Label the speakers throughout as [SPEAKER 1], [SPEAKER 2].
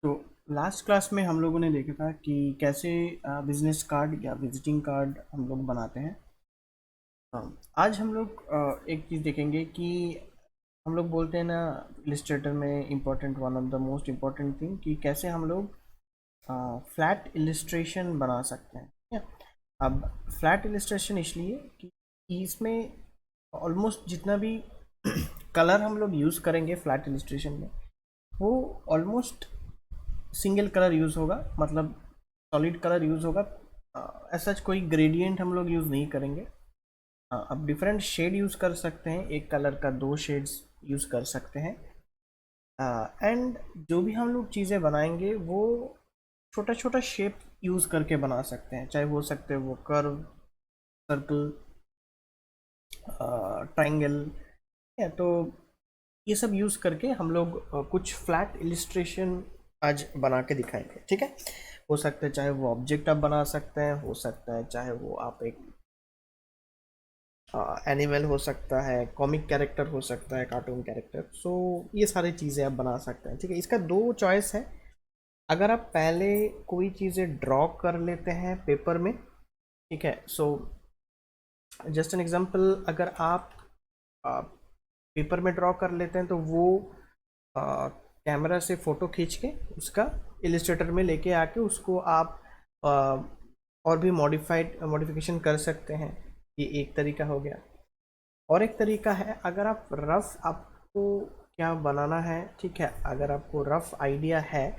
[SPEAKER 1] तो last class में हम लोगों ने देखा था कि कैसे बिजनेस कार्ड या विजिटिंग कार्ड हम लोग बनाते हैं। आज हम लोग एक चीज़ देखेंगे कि हम लोग बोलते हैं ना, इलिस्ट्रेटर में important one of the most important thing कि कैसे हम लोग फ्लैट इलिस्ट्रेशन बना सकते हैं, ठीक है। अब फ्लैट इलिस्ट्रेशन इसलिए कि इसमें ऑलमोस्ट जितना भी कलर हम लोग यूज़ करेंगे फ्लैट इलिस्ट्रेशन में, वो ऑलमोस्ट सिंगल कलर यूज़ होगा, मतलब सॉलिड कलर यूज़ होगा। ऐसा कोई ग्रेडियंट हम लोग यूज़ नहीं करेंगे। अब डिफरेंट शेड यूज़ कर सकते हैं, एक कलर का दो शेड्स यूज़ कर सकते हैं। एंड जो भी हम लोग चीज़ें बनाएंगे वो छोटा छोटा शेप यूज़ करके बना सकते हैं, चाहे हो सकते हैं वो कर्व, सर्कल, ट्रायंगल, है। तो ये सब यूज़ करके हम लोग कुछ फ्लैट इलिस्ट्रेशन आज बना के दिखाएंगे, ठीक है। हो सकता है चाहे वो ऑब्जेक्ट आप बना सकते हैं, हो सकता है चाहे वो आप एक एनिमल हो सकता है, कॉमिक कैरेक्टर हो सकता है, कार्टून कैरेक्टर। सो ये सारी चीज़ें आप बना सकते हैं, ठीक है। इसका दो चॉइस है। अगर आप पहले कोई चीज़ें ड्रॉ कर लेते हैं पेपर में, ठीक है। सो जस्ट एन एग्जांपल, अगर आप पेपर में ड्रॉ कर लेते हैं तो वो कैमरा से फ़ोटो खींच के उसका इलिस्ट्रेटर में लेके आके उसको आप आ, और भी मॉडिफिकेशन कर सकते हैं। ये एक तरीका हो गया। और एक तरीका है, अगर आप रफ, आपको क्या बनाना है, ठीक है, अगर आपको रफ आइडिया है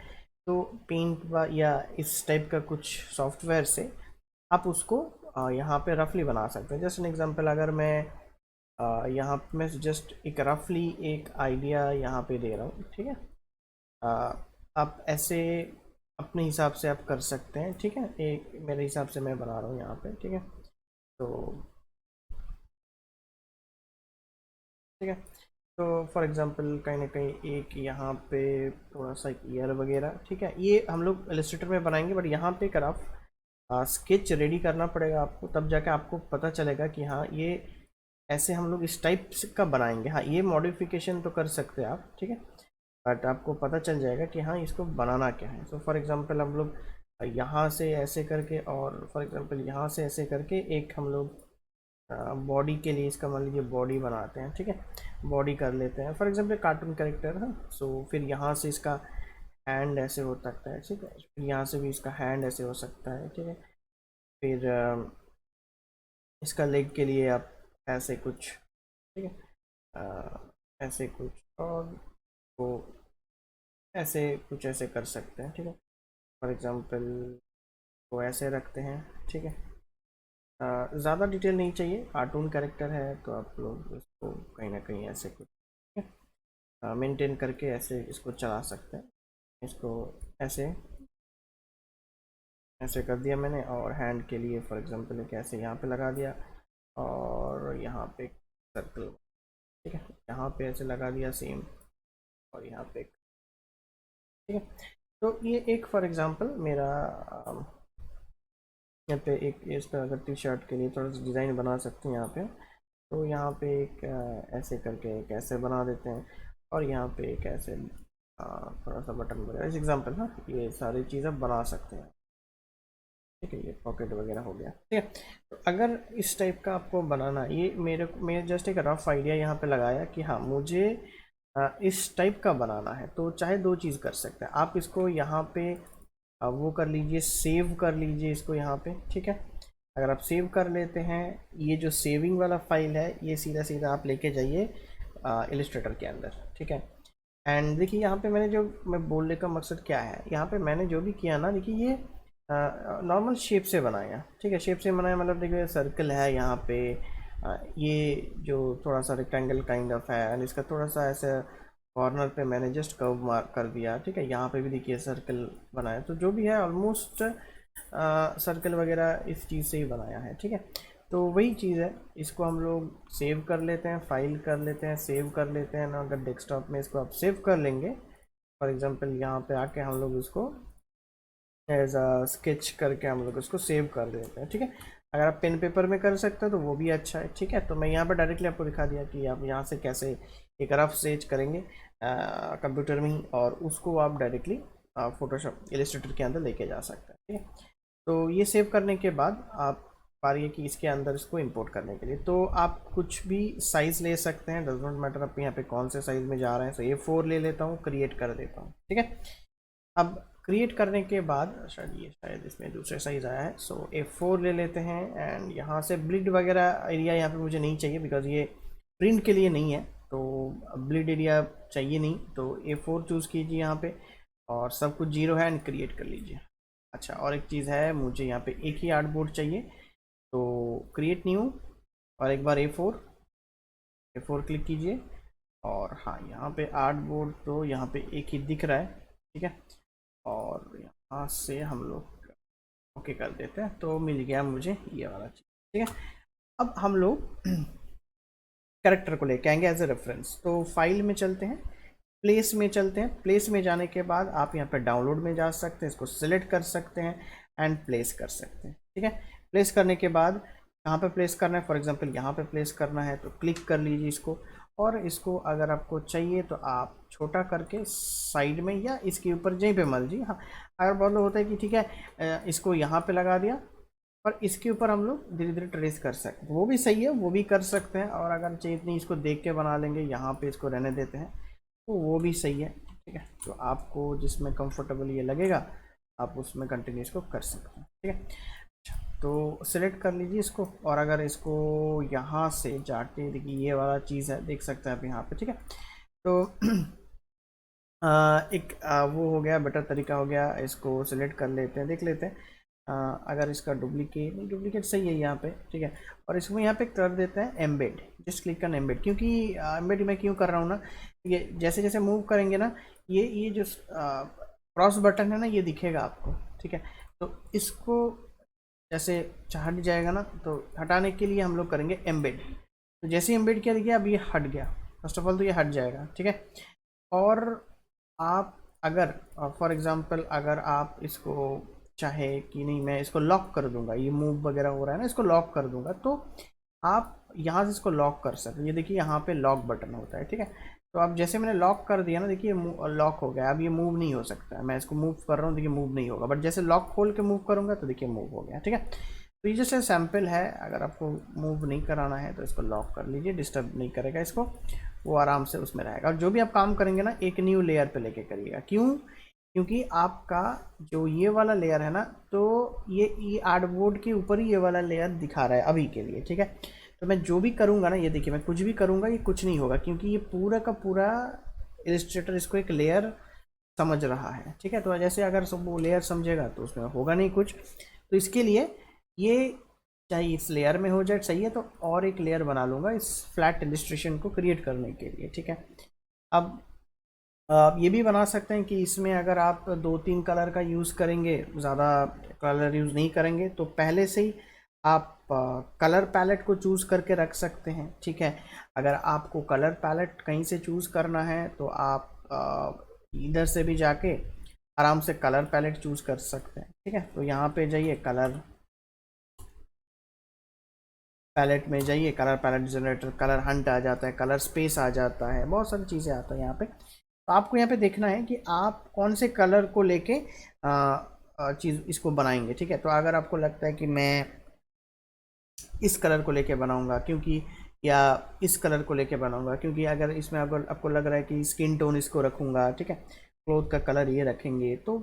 [SPEAKER 1] तो पेंट या इस टाइप का कुछ सॉफ्टवेयर से आप उसको यहाँ पे रफली बना सकते हैं। जस्ट एन एग्जांपल, अगर मैं यहाँ पे मैं जस्ट एक रफली एक आइडिया यहाँ पे दे रहा हूँ, ठीक है। आप ऐसे अपने हिसाब से आप कर सकते हैं, ठीक है। एक मेरे हिसाब से मैं बना रहा हूँ यहाँ पे, ठीक है। तो ठीक है, तो फॉर एग्जांपल कहीं ना कहीं एक यहाँ पे थोड़ा सा ईयर वगैरह, ठीक है, ये हम लोग इलस्ट्रेटर में बनाएंगे। बट यहाँ पे एक रफ स्केच रेडी करना पड़ेगा आपको, तब जाके आपको पता चलेगा कि हाँ ये ऐसे हम लोग इस टाइप का बनाएंगे। हाँ, ये मॉडिफिकेशन तो कर सकते हैं आप, ठीक है, बट आपको पता चल जाएगा कि हाँ इसको बनाना क्या है। सो फॉर एग्जांपल हम लोग यहाँ से ऐसे करके, और फॉर एग्जांपल यहाँ से ऐसे करके एक हम लोग बॉडी के लिए इसका मान लीजिए बॉडी बनाते हैं, ठीक है। बॉडी कर लेते हैं, फॉर एग्जांपल कार्टून कैरेक्टर है। सो फिर यहाँ से इसका हैंड ऐसे हो सकता है, ठीक है। फिर यहाँ से भी इसका हैंड ऐसे हो सकता है, ठीक है। फिर इसका लेग के लिए आप ऐसे कुछ, ठीक है, ऐसे कुछ, और वो ऐसे कुछ ऐसे कर सकते हैं, ठीक है। फॉर एग्जांपल वो ऐसे रखते हैं, ठीक है। ज़्यादा डिटेल नहीं चाहिए, कार्टून कैरेक्टर है तो आप लोग इसको कहीं ना कहीं ऐसे कुछ मेंटेन करके ऐसे इसको चला सकते हैं। इसको ऐसे ऐसे कर दिया मैंने, और हैंड के लिए फॉर एग्जांपल एक ऐसे यहाँ पे लगा दिया, और यहाँ पे सर्कल, ठीक है, यहाँ पे ऐसे लगा दिया सेम, और यहाँ पे, ठीक है। तो ये एक फॉर एग्जांपल मेरा यहाँ पे एक इस तरह का टी शर्ट के लिए थोड़ा सा डिज़ाइन बना सकते हैं यहाँ पे। तो यहाँ पे एक ऐसे करके एक ऐसे बना देते हैं, और यहाँ पे एक ऐसे थोड़ा सा बटन वगैरह, इस एग्जांपल, हाँ ये सारी चीज़ आप बना सकते हैं, ठीक है। ये पॉकेट वगैरह हो गया, ठीक है। तो अगर इस टाइप का आपको बनाना, ये मेरे जस्ट एक रफ आइडिया यहाँ पे लगाया कि हाँ मुझे इस टाइप का बनाना है, तो चाहे दो चीज़ कर सकते हैं आप। इसको यहाँ पे वो कर लीजिए, सेव कर लीजिए इसको यहाँ पे, ठीक है। अगर आप सेव कर लेते हैं, ये जो सेविंग वाला फाइल है ये सीधा सीधा आप लेके जाइए इलिस्ट्रेटर के अंदर, ठीक है। एंड देखिए यहाँ पे मैंने जो, मैं बोलने का मकसद क्या है, यहाँ पे मैंने जो भी किया ना, देखिए ये नॉर्मल शेप से बनाया, ठीक है। शेप से बनाया मतलब देखिए सर्कल है यहाँ पे, ये जो थोड़ा सा रेक्टेंगल काइंड ऑफ है, एंड इसका थोड़ा सा ऐसे कॉर्नर पे मैंने जस्ट कर्व मार्क कर दिया, ठीक है। यहाँ पे भी देखिए सर्कल बनाया, तो जो भी है ऑलमोस्ट सर्कल वगैरह इस चीज़ से ही बनाया है, ठीक है। तो वही चीज़ है, इसको हम लोग सेव कर लेते हैं, फाइल कर लेते हैं, सेव कर लेते हैं ना। अगर डेस्कटॉप में इसको आप सेव कर लेंगे, फॉर एग्जांपल यहाँ पे आके हम लोग इसको एज अ स्केच करके हम लोग इसको सेव कर देते हैं, ठीक है। अगर आप पेन पेपर में कर सकते हैं तो वो भी अच्छा है, ठीक है। तो मैं यहाँ पर डायरेक्टली आपको दिखा दिया कि आप यहाँ से कैसे एक रफ स्केच करेंगे कंप्यूटर में ही, और उसको आप डायरेक्टली फोटोशॉप इलस्ट्रेटर के अंदर लेके जा सकते हैं। ठीक है, तो ये सेव करने के बाद आप बारी है कि इसके अंदर इसको इंपोर्ट करने के लिए तो आप कुछ भी साइज़ ले सकते हैं, डज नॉट मैटर आप यहाँ पे कौन से साइज़ में जा रहे हैं। तो A4 ले लेता हूँ, क्रिएट कर देता हूँ। ठीक है, अब क्रिएट करने के बाद शायद इसमें दूसरे साइज़ आया है, सो A4 ले लेते हैं एंड यहाँ से ब्लिड वगैरह एरिया यहाँ पे मुझे नहीं चाहिए बिकॉज ये प्रिंट के लिए नहीं है, तो ब्लिड एरिया चाहिए नहीं, तो A4 चूज़ कीजिए यहाँ पे और सब कुछ 0 है एंड क्रिएट कर लीजिए। अच्छा, और एक चीज़ है, मुझे यहाँ पे एक ही आर्टबोर्ड चाहिए, तो क्रिएट न्यू और एक बार A4 क्लिक कीजिए और हाँ यहाँ पे आर्टबोर्ड तो यहाँ पे एक ही दिख रहा है। ठीक है, और यहाँ से हम लोग ओके कर देते हैं, तो मिल गया मुझे ये वाला चीज़। ठीक है, अब हम लोग कैरेक्टर को लेके आएंगे एज ए रेफरेंस, तो फाइल में चलते हैं, प्लेस में चलते हैं। प्लेस में जाने के बाद आप यहाँ पे डाउनलोड में जा सकते हैं, इसको सिलेक्ट कर सकते हैं एंड प्लेस कर सकते हैं। ठीक है, प्लेस करने के बाद कहाँ पे प्लेस करना है, फॉर एग्जांपल यहाँ पे प्लेस करना है तो क्लिक कर लीजिए इसको, और इसको अगर आपको चाहिए तो आप छोटा करके साइड में या इसके ऊपर यहीं पे मल जी। हाँ, अगर बहुत लोग होता है कि ठीक है इसको यहाँ पे लगा दिया और इसके ऊपर हम लोग धीरे धीरे ट्रेस कर सकते हैं, वो भी सही है, वो भी कर सकते हैं। और अगर चाहिए इतनी इसको देख के बना लेंगे, यहाँ पे इसको रहने देते हैं, तो वो भी सही है। ठीक है, तो आपको जिसमें कंफर्टेबल ये लगेगा आप उसमें कंटिन्यू इसको कर सकते हैं। ठीक है, तो सिलेक्ट कर लीजिए इसको, और अगर इसको यहाँ से जाके देखिए ये वाला चीज़ है, देख सकते हैं आप यहाँ पे। ठीक है, तो एक वो हो गया, बेटर तरीका हो गया, इसको सिलेक्ट कर लेते हैं, देख लेते हैं अगर इसका डुप्लीकेट सही है यहाँ पे। ठीक है, और इसको यहाँ पे कर देते हैं एम्बेड, जस्ट क्लिक करना एम्बेड, क्योंकि एम्बेड मैं क्यों कर रहा हूँ ना, ये जैसे जैसे मूव करेंगे ना ये जो क्रॉस बटन है ना ये दिखेगा आपको। ठीक है, तो इसको जैसे हट जाएगा ना, तो हटाने के लिए हम लोग करेंगे एम्बेड, तो जैसे ही एम्बेड किया देखिए अब ये हट गया, फर्स्ट ऑफ ऑल तो ये हट जाएगा। ठीक है, और आप अगर फॉर एग्जांपल अगर आप इसको चाहे कि नहीं मैं इसको लॉक कर दूंगा, ये मूव वगैरह हो रहा है ना, इसको लॉक कर दूंगा, तो आप यहाँ से इसको लॉक कर सकते हैं। ये देखिए यहाँ पे लॉक बटन होता है। ठीक है, तो अब जैसे मैंने लॉक कर दिया ना, देखिए लॉक हो गया, अब ये मूव नहीं हो सकता है। मैं इसको मूव कर रहा हूँ, देखिए मूव नहीं होगा, बट जैसे लॉक खोल के मूव करूँगा तो देखिए मूव हो गया। ठीक है, तो ये जैसे सैम्पल है, अगर आपको मूव नहीं कराना है तो इसको लॉक कर लीजिए, डिस्टर्ब नहीं करेगा इसको, वो आराम से उसमें रहेगा। और जो भी आप काम करेंगे ना एक न्यू लेयर पे लेके करिएगा, क्यों, क्योंकि आपका जो ये वाला लेयर है ना, तो ये आर्टबोर्ड के ऊपर ही ये वाला लेयर दिखा रहा है अभी के लिए। ठीक है, तो मैं जो भी करूँगा ना, ये देखिए मैं कुछ भी करूँगा ये कुछ नहीं होगा, क्योंकि ये पूरा का पूरा इलस्ट्रेटर इसको एक लेयर समझ रहा है। ठीक है, तो जैसे अगर सब वो लेयर समझेगा तो उसमें होगा नहीं कुछ, तो इसके लिए ये चाहे इस लेयर में हो जाए सही है, तो और एक लेयर बना लूँगा इस फ्लैट इलस्ट्रेशन को क्रिएट करने के लिए। ठीक है, अब आप ये भी बना सकते हैं कि इसमें अगर आप 2-3 कलर का यूज़ करेंगे, ज़्यादा कलर यूज़ नहीं करेंगे, तो पहले से ही आप कलर पैलेट को चूज़ करके रख सकते हैं। ठीक है, अगर आपको कलर पैलेट कहीं से चूज़ करना है तो आप इधर से भी जाके आराम से कलर पैलेट चूज़ कर सकते हैं। ठीक है, तो यहाँ पे जाइए, कलर पैलेट में जाइए, colour palette generator, colour hunt आ जाता है, कलर स्पेस आ जाता है, बहुत सारी चीज़ें आता है यहाँ पे। तो आपको यहाँ पे देखना है कि आप कौन से कलर को लेके चीज़ इसको बनाएंगे। ठीक है, तो अगर आपको लगता है कि मैं इस कलर को लेके बनाऊंगा क्योंकि, या इस कलर को लेके बनाऊंगा क्योंकि, अगर इसमें अगर आपको लग रहा है कि स्किन टोन इसको रखूँगा, ठीक है, क्लोथ का कलर ये रखेंगे, तो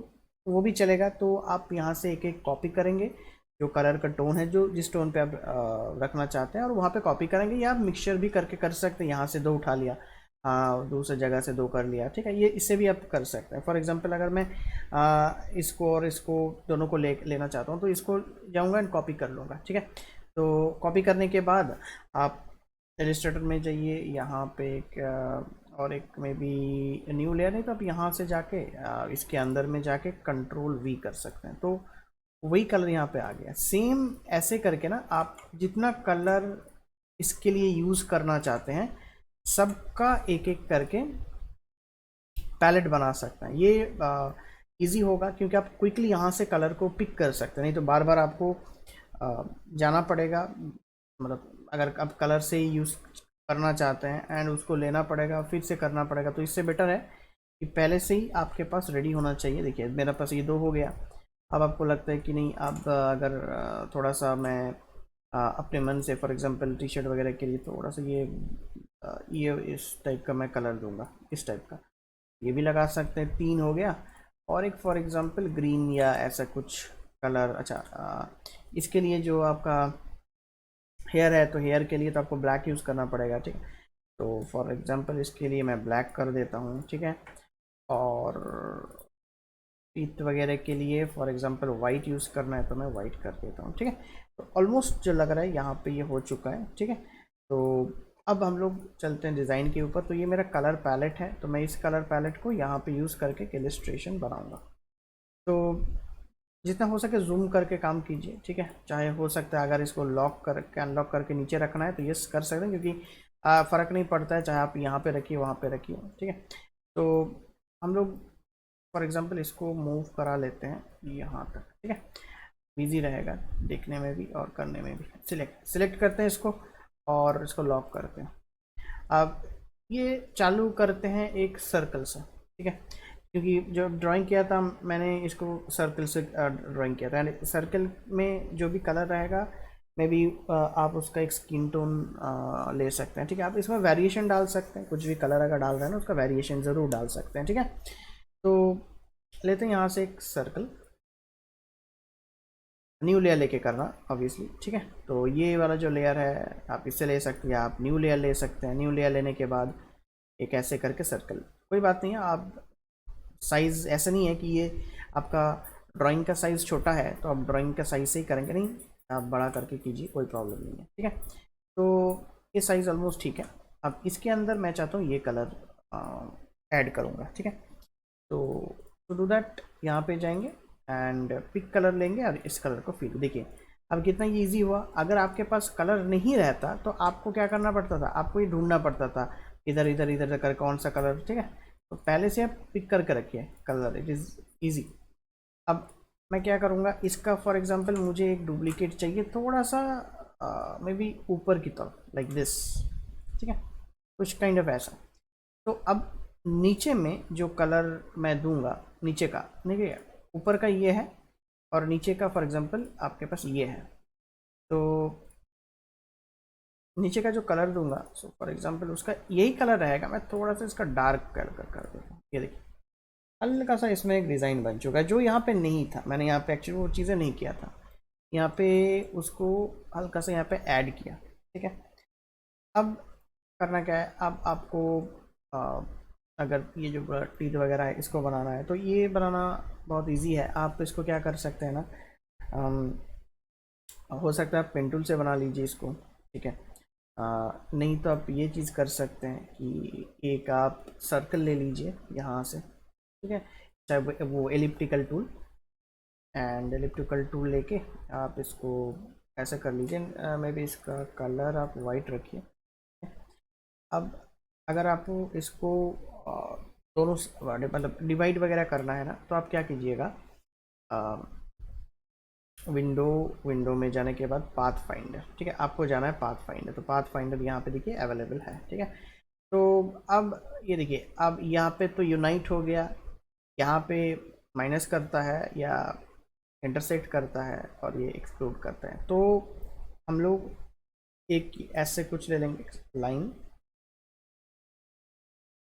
[SPEAKER 1] वो भी चलेगा। तो आप यहाँ से एक एक कॉपी करेंगे, जो कलर का टोन है, जो जिस टोन पे आप रखना चाहते हैं, और वहाँ पे कॉपी करेंगे, या आप मिक्सचर भी करके कर सकते हैं, यहाँ से 2 उठा लिया, हाँ दूसरी जगह से 2 कर लिया। ठीक है, ये इससे भी आप कर सकते हैं। फॉर एग्जांपल अगर मैं इसको और इसको दोनों को लेना चाहता हूँ, तो इसको जाऊँगा एंड कॉपी कर लूँगा। ठीक है, तो कॉपी करने के बाद आप इलस्ट्रेटर में जाइए, यहाँ पे एक और एक में भी न्यू लेयर नहीं, तो आप यहाँ से जाके इसके अंदर में जाके Ctrl+V कर सकते हैं, तो वही कलर यहाँ पे आ गया। सेम ऐसे करके ना आप जितना कलर इसके लिए यूज़ करना चाहते हैं सबका एक एक करके पैलेट बना सकते हैं। ये इजी होगा क्योंकि आप क्विकली यहाँ से कलर को पिक कर सकते हैं, नहीं तो बार बार आपको जाना पड़ेगा, मतलब अगर आप कलर से ही यूज़ करना चाहते हैं एंड उसको लेना पड़ेगा फिर से करना पड़ेगा, तो इससे बेटर है कि पहले से ही आपके पास रेडी होना चाहिए। देखिए मेरे पास ये 2 हो गया। अब आपको लगता है कि नहीं, अब अगर थोड़ा सा मैं अपने मन से फॉर एग्जांपल टी शर्ट वगैरह के लिए थोड़ा सा ये इस टाइप का मैं कलर दूंगा, इस टाइप का, ये भी लगा सकते हैं। 3 हो गया। और एक फॉर एग्जांपल ग्रीन या ऐसा कुछ कलर। अच्छा, इसके लिए जो आपका हेयर है, तो हेयर के लिए तो आपको ब्लैक यूज़ करना पड़ेगा, ठीक है। तो फॉर एग्जांपल इसके लिए मैं ब्लैक कर देता हूँ, ठीक है। और टीथ वगैरह के लिए फॉर एग्जांपल वाइट यूज़ करना है तो मैं वाइट कर देता हूँ, ठीक है। तो ऑलमोस्ट जो लग रहा है यहाँ पे ये हो चुका है, ठीक है। तो अब हम लोग चलते हैं डिज़ाइन के ऊपर। तो ये मेरा कलर पैलेट है, तो मैं इस कलर पैलेट को यहाँ पे यूज़ करके इलस्ट्रेशन बनाऊँगा। तो जितना हो सके जूम करके काम कीजिए, ठीक है। चाहे हो सकता है अगर इसको लॉक करके अनलॉक करके नीचे रखना है तो ये कर सकते हैं, क्योंकि फ़र्क नहीं पड़ता है चाहे आप यहाँ पे रखिए वहाँ पे रखिए, ठीक है। तो हम लोग फॉर एग्जांपल इसको मूव करा लेते हैं यहाँ तक, ठीक है। इजी रहेगा देखने में भी और करने में भी। सिलेक्ट करते हैं इसको और इसको लॉक करते हैं। अब ये चालू करते हैं एक सर्कल से, ठीक है, क्योंकि जो ड्राइंग किया था मैंने इसको सर्कल से ड्राइंग किया था। यानी सर्कल में जो भी कलर रहेगा मे बी आप उसका एक स्किन टोन ले सकते हैं, ठीक है। आप इसमें वेरिएशन डाल सकते हैं, कुछ भी कलर अगर डाल रहे हैं ना उसका वेरिएशन ज़रूर डाल सकते हैं, ठीक है। तो लेते हैं यहाँ से एक सर्कल, न्यू लेयर लेके करना ऑब्वियसली, ठीक है। तो ये वाला जो लेयर है आप इससे ले सकते हैं, आप न्यू लेयर ले सकते हैं। न्यू लेयर लेने के बाद एक ऐसे करके सर्कल, कोई बात नहीं है। आप साइज़ ऐसा नहीं है कि ये आपका ड्राइंग का साइज़ छोटा है तो आप ड्राइंग का साइज़ से ही करेंगे, नहीं, आप बड़ा करके कीजिए, कोई प्रॉब्लम नहीं है, ठीक है। तो ये साइज़ ऑलमोस्ट ठीक है। अब इसके अंदर मैं चाहता हूँ ये कलर ऐड करूँगा, ठीक है। तो टू डू दैट यहाँ पे जाएंगे एंड पिक कलर लेंगे और इस कलर को फिल। देखिए अब कितना ये ईजी हुआ। अगर आपके पास कलर नहीं रहता तो आपको क्या करना पड़ता था, आपको ये ढूंढना पड़ता था इधर इधर इधर कर कौन सा कलर, ठीक है। तो पहले से आप पिक करके रखिए कलर, इट इज़ ईजी। अब मैं क्या करूँगा, इसका फॉर एग्जांपल मुझे एक डुप्लीकेट चाहिए थोड़ा सा मे बी ऊपर की तरफ, लाइक दिस, ठीक है, कुछ काइंड ऑफ ऐसा। तो अब नीचे में जो कलर मैं दूंगा, नीचे का देखिए, ऊपर का ये है और नीचे का फॉर एग्जांपल आपके पास ये है। तो नीचे का जो कलर दूंगा, सो फॉर एग्जांपल उसका यही कलर रहेगा, मैं थोड़ा सा इसका डार्क कलर कर देता हूँ। ये देखिए हल्का सा इसमें एक डिज़ाइन बन चुका है जो यहाँ पे नहीं था। मैंने यहाँ पे एक्चुअली वो चीज़ें नहीं किया था, यहाँ पे उसको हल्का सा यहाँ पे ऐड किया, ठीक है। अब करना क्या है, अब आपको अगर ये जो टीथ वगैरह है इसको बनाना है तो ये बनाना बहुत इजी है। आप इसको क्या कर सकते हैं ना, हो सकता है आप पेन टूल से बना लीजिए इसको, ठीक है। नहीं तो आप ये चीज़ कर सकते हैं कि एक आप सर्कल ले लीजिए यहाँ से, ठीक है, चाहे वो elliptical tool, and elliptical tool लेके आप इसको ऐसे कर लीजिए। मे बी इसका कलर आप वाइट रखिए। अब अगर आपको इसको दोनों मतलब डिवाइड वगैरह करना है ना, तो आप क्या कीजिएगा, विंडो में जाने के बाद पाथ फाइंडर, ठीक है, आपको जाना है पाथ फाइंडर। तो पाथ फाइंडर यहाँ पे देखिए अवेलेबल है, ठीक है। तो अब ये देखिए, अब यहाँ पे तो यूनाइट हो गया, यहाँ पे माइनस करता है या इंटरसेक्ट करता है और ये एक्सक्लूड करता है। तो हम लोग एक ऐसे कुछ ले लेंगे लाइन,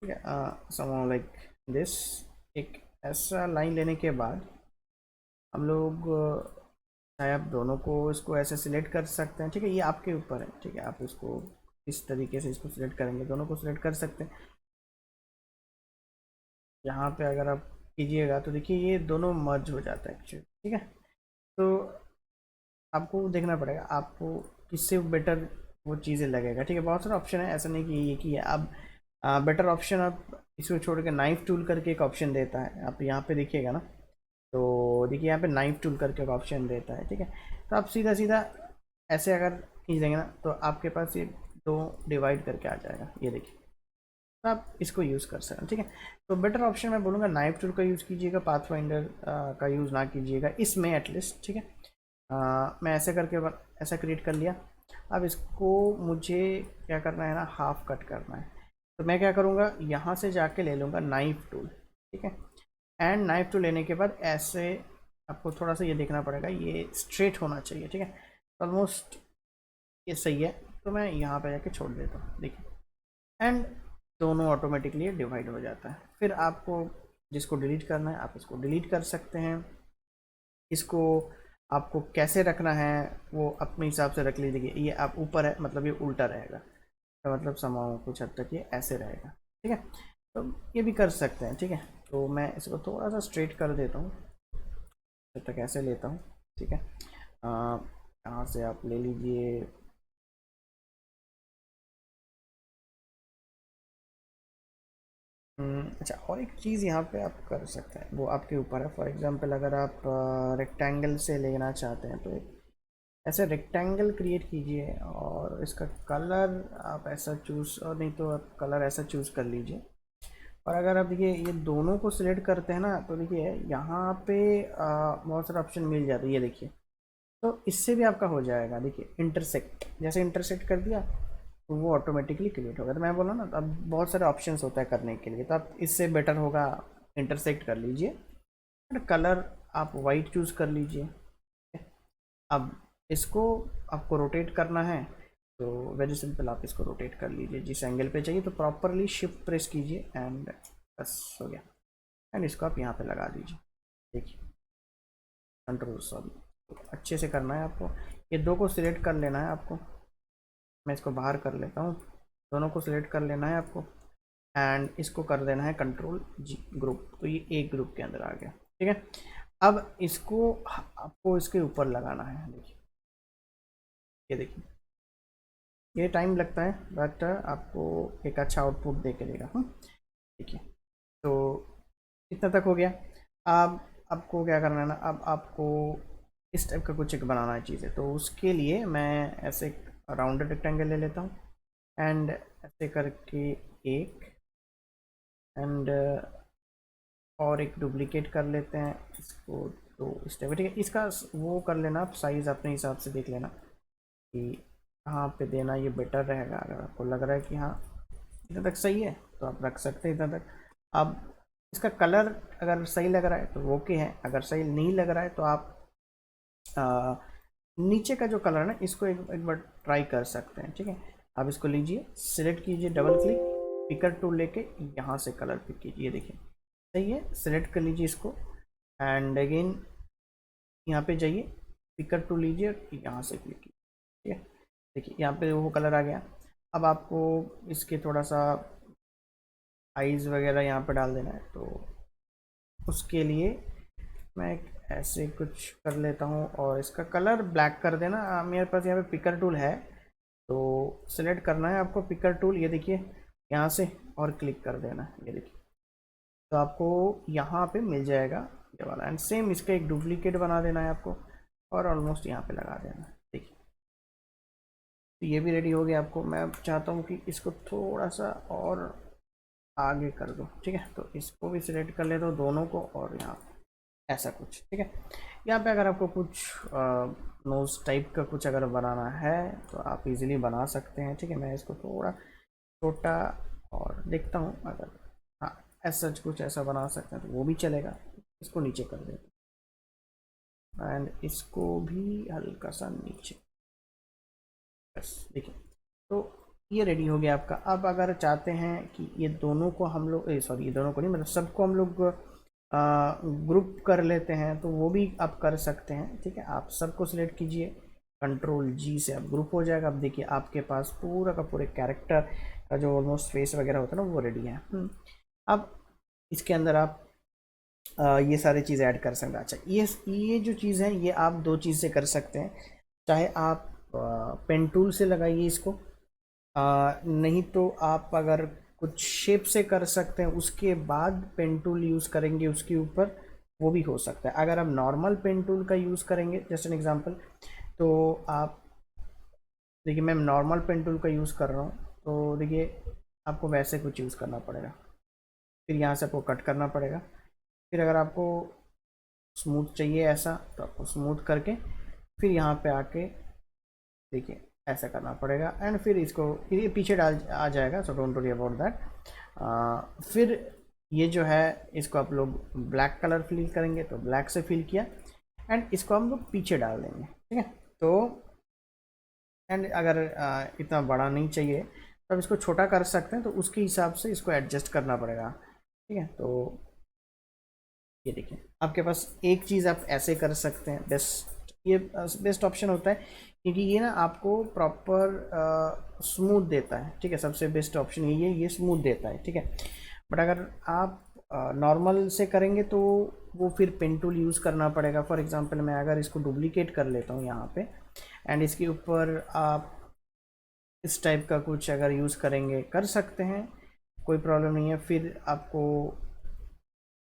[SPEAKER 1] ठीक है, समवन लाइक दिस। एक ऐसा लाइन लेने के बाद हम लोग चाहे आप दोनों को इसको ऐसे सिलेक्ट कर सकते हैं, ठीक है, ये आपके ऊपर है, ठीक है। आप इसको इस तरीके से इसको सिलेक्ट करेंगे, दोनों को सिलेक्ट कर सकते हैं। यहाँ पे अगर आप कीजिएगा तो देखिए ये दोनों मर्ज हो जाता है एक्चुअली, ठीक है। तो आपको देखना पड़ेगा आपको किससे बेटर वो चीज़ें लगेगा, ठीक है। बहुत सारा ऑप्शन है, ऐसा नहीं कि ये की है। अब बेटर ऑप्शन आप इसको छोड़ के नाइफ टूल करके एक ऑप्शन देता है, आप यहाँ पे देखिएगा ना, तो देखिए यहाँ पे नाइफ टूल करके एक ऑप्शन देता है, ठीक है। तो आप सीधा सीधा ऐसे अगर खींच देंगे ना तो आपके पास ये दो डिवाइड करके आ जाएगा, ये देखिए। तो आप इसको यूज़ कर सकते हैं, ठीक है। तो बेटर ऑप्शन मैं बोलूँगा नाइफ टूल का यूज़ कीजिएगा, पाथ फाइंडर का यूज़ ना कीजिएगा इसमें एटलीस्ट, ठीक है। मैं ऐसे करके ऐसा क्रिएट कर लिया। अब इसको मुझे क्या करना है ना, हाफ कट करना है। तो मैं क्या करूँगा, यहाँ से जाके ले लूँगा नाइफ टूल, ठीक है। एंड नाइफ टू लेने के बाद ऐसे आपको थोड़ा सा ये देखना पड़ेगा, ये स्ट्रेट होना चाहिए, ठीक है। ऑलमोस्ट ये सही है, तो मैं यहाँ पे जाके छोड़ देता हूँ, देखिए। एंड दोनों ऑटोमेटिकली डिवाइड हो जाता है। फिर आपको जिसको डिलीट करना है आप इसको डिलीट कर सकते हैं। इसको आपको कैसे रखना है वो अपने हिसाब से रख लीजिए। ये आप ऊपर है मतलब ये उल्टा रहेगा, तो मतलब समाओ कुछ हद तक ये ऐसे रहेगा, ठीक है। तो ये भी कर सकते हैं, ठीक है। तो मैं इसको थोड़ा सा स्ट्रेट कर देता हूँ, जब तक ऐसे लेता हूँ, ठीक है। यहाँ से आप ले लीजिए, अच्छा और एक चीज़ यहाँ पे आप कर सकते हैं, वो आपके ऊपर है। फॉर एग्जांपल अगर आप रेक्टेंगल से लेना चाहते हैं तो एक ऐसे रेक्टेंगल क्रिएट कीजिए और इसका कलर आप ऐसा चूज़, और नहीं तो आप कलर ऐसा चूज़ कर लीजिए। और अगर आप देखिए ये दोनों को सिलेक्ट करते हैं ना, तो देखिए यहाँ पे बहुत सारा ऑप्शन मिल जाता है, ये देखिए। तो इससे भी आपका हो जाएगा, देखिए इंटरसेक्ट, जैसे इंटरसेक्ट कर दिया तो वो ऑटोमेटिकली क्रिएट होगा। तो मैं बोला ना, अब बहुत सारे ऑप्शंस होता है करने के लिए, तो आप इससे बेटर होगा इंटरसेक्ट कर लीजिए। कलर आप वाइट चूज़ कर लीजिए। अब इसको आपको रोटेट करना है, तो वेरी सिंपल, आप इसको रोटेट कर लीजिए जिस एंगल पे चाहिए। तो प्रॉपरली शिफ्ट प्रेस कीजिए एंड बस हो गया। एंड इसको आप यहाँ पे लगा दीजिए, देखिए कंट्रोल सॉरी, तो अच्छे से करना है आपको। ये दो को सिलेक्ट कर लेना है आपको, मैं इसको बाहर कर लेता हूँ। दोनों को सिलेक्ट कर लेना है आपको एंड इसको कर देना है कंट्रोल जी ग्रुप, तो ये एक ग्रुप के अंदर आ गया, ठीक है। अब इसको आपको इसके ऊपर लगाना है, देखिए ये देखिए, ये टाइम लगता है बट आपको एक अच्छा आउटपुट दे के देगा। देखिए तो इतना तक हो गया। अब आपको क्या करना है ना, अब आपको इस टाइप का कुछ एक बनाना है चीज़ें, तो उसके लिए मैं ऐसे राउंडेड रेक्टेंगल ले लेता हूँ एंड ऐसे करके एक एंड और एक डुप्लीकेट कर लेते हैं इसको, तो इस टाइप, ठीक है। इसका वो कर लेना आप, साइज़ अपने हिसाब से देख लेना कि कहाँ पे देना ये बेटर रहेगा। अगर आपको लग रहा है कि हाँ इतना तक सही है तो आप रख सकते हैं इतना तक। अब इसका कलर अगर सही लग रहा है तो ओके है, अगर सही नहीं लग रहा है तो आप नीचे का जो कलर है ना इसको एक बार ट्राई कर सकते हैं, ठीक है। आप इसको लीजिए, सिलेक्ट कीजिए, डबल क्लिक, पिकर टूल लेके यहाँ से कलर पिक कीजिए, देखिए सही है। सिलेक्ट कर लीजिए इसको एंड अगेन यहाँ पे जाइए, पिकर टूल लीजिए और यहाँ से क्लिक कीजिए, ठीक है। देखिए यहाँ पे वो कलर आ गया। अब आपको इसके थोड़ा सा आइज़ वगैरह यहाँ पे डाल देना है, तो उसके लिए मैं ऐसे कुछ कर लेता हूँ और इसका कलर ब्लैक कर देना। मेरे पास यहाँ पे पिकर टूल है, तो सिलेक्ट करना है आपको पिकर टूल, ये देखिए यहाँ से, और क्लिक कर देना है, ये देखिए। तो आपको यहाँ पे मिल जाएगा ये वाला, एंड सेम इसका एक डुप्लीकेट बना देना है आपको और ऑलमोस्ट यहाँ पे लगा देना है, देखिए। तो ये भी रेडी हो गया आपको। मैं चाहता हूँ कि इसको थोड़ा सा और आगे कर दो, ठीक है। तो इसको भी सिलेक्ट कर लेता हूँ दोनों को, और यहाँ ऐसा कुछ, ठीक है। यहाँ पे अगर आपको कुछ नोज टाइप का कुछ अगर बनाना है तो आप इजीली बना सकते हैं, ठीक है। मैं इसको थोड़ा छोटा और देखता हूँ, अगर हाँ ऐसा कुछ ऐसा बना सकते हैं तो वो भी चलेगा। इसको नीचे कर देते हैं एंड इसको भी हल्का सा नीचे, बस देखिए। तो ये रेडी हो गया आपका। अब अगर चाहते हैं कि ये दोनों को हम लोग सॉरी ये दोनों को नहीं, मतलब सबको हम लोग ग्रुप कर लेते हैं, तो वो भी आप कर सकते हैं, ठीक है। आप सबको सिलेक्ट कीजिए, कंट्रोल जी से आप ग्रुप हो जाएगा। अब देखिए आपके पास पूरा का पूरे कैरेक्टर का जो ऑलमोस्ट फेस वगैरह होता है ना वो रेडी है। अब इसके अंदर आप ये सारी चीज़ें ऐड कर सकते हैं। अच्छा ये जो चीज़ है ये आप दो चीज़ से कर सकते हैं, चाहे आप पेन टूल से लगाइए इसको, नहीं तो आप अगर कुछ शेप से कर सकते हैं उसके बाद पेन टूल यूज़ करेंगे उसके ऊपर, वो भी हो सकता है। अगर आप नॉर्मल पेन टूल का यूज़ करेंगे, जस्ट एन एग्जांपल, तो आप देखिए मैं नॉर्मल पेन टूल का यूज़ कर रहा हूँ, तो देखिए आपको वैसे कुछ यूज़ करना पड़ेगा, फिर यहाँ से आपको कट करना पड़ेगा। फिर अगर आपको स्मूथ चाहिए ऐसा, तो आपको स्मूथ करके फिर यहाँ पे आके देखिए ऐसा करना पड़ेगा, एंड फिर इसको ये पीछे डाल आ जाएगा, so don't worry about that. फिर ये जो है इसको आप लोग ब्लैक कलर फिल करेंगे तो ब्लैक से फिल किया, एंड इसको हम लोग पीछे डाल देंगे, ठीक है। तो एंड अगर इतना बड़ा नहीं चाहिए तो आप इसको छोटा कर सकते हैं, तो उसके हिसाब से इसको एडजस्ट करना पड़ेगा, ठीक है। तो ये देखिए आपके पास एक चीज़ आप ऐसे कर सकते हैं, बेस्ट, ये बेस्ट ऑप्शन होता है क्योंकि ये ना आपको प्रॉपर स्मूथ देता है, ठीक है। सबसे बेस्ट ऑप्शन यही है, ये स्मूथ देता है, ठीक है। बट अगर आप नॉर्मल से करेंगे तो वो फिर पेन टूल यूज़ करना पड़ेगा। फॉर एग्जांपल मैं अगर इसको डुप्लीकेट कर लेता हूँ यहाँ पे, एंड इसके ऊपर आप इस टाइप का कुछ अगर यूज़ करेंगे कर सकते हैं, कोई प्रॉब्लम नहीं है। फिर आपको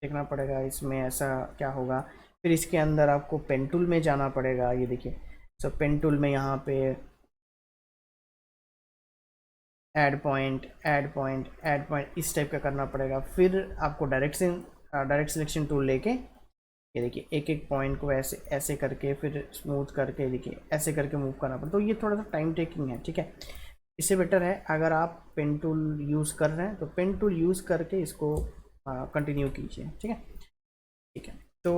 [SPEAKER 1] देखना पड़ेगा इसमें ऐसा क्या होगा, फिर इसके अंदर आपको पेन टूल में जाना पड़ेगा। ये देखिए, सो पेन टूल में यहाँ पे add point, add point, add point इस टाइप का करना पड़ेगा। फिर आपको डायरेक्ट सिलेक्शन टूल लेके ये देखिए एक एक पॉइंट को ऐसे ऐसे करके फिर स्मूथ करके देखिए ऐसे करके मूव करना पड़ता है। तो ये थोड़ा सा टाइम टेकिंग है, ठीक है। इससे बेटर है अगर आप पेन टूल यूज़ कर रहे हैं तो पेन टूल यूज़ करके इसको कंटिन्यू कीजिए, ठीक है, ठीक है। तो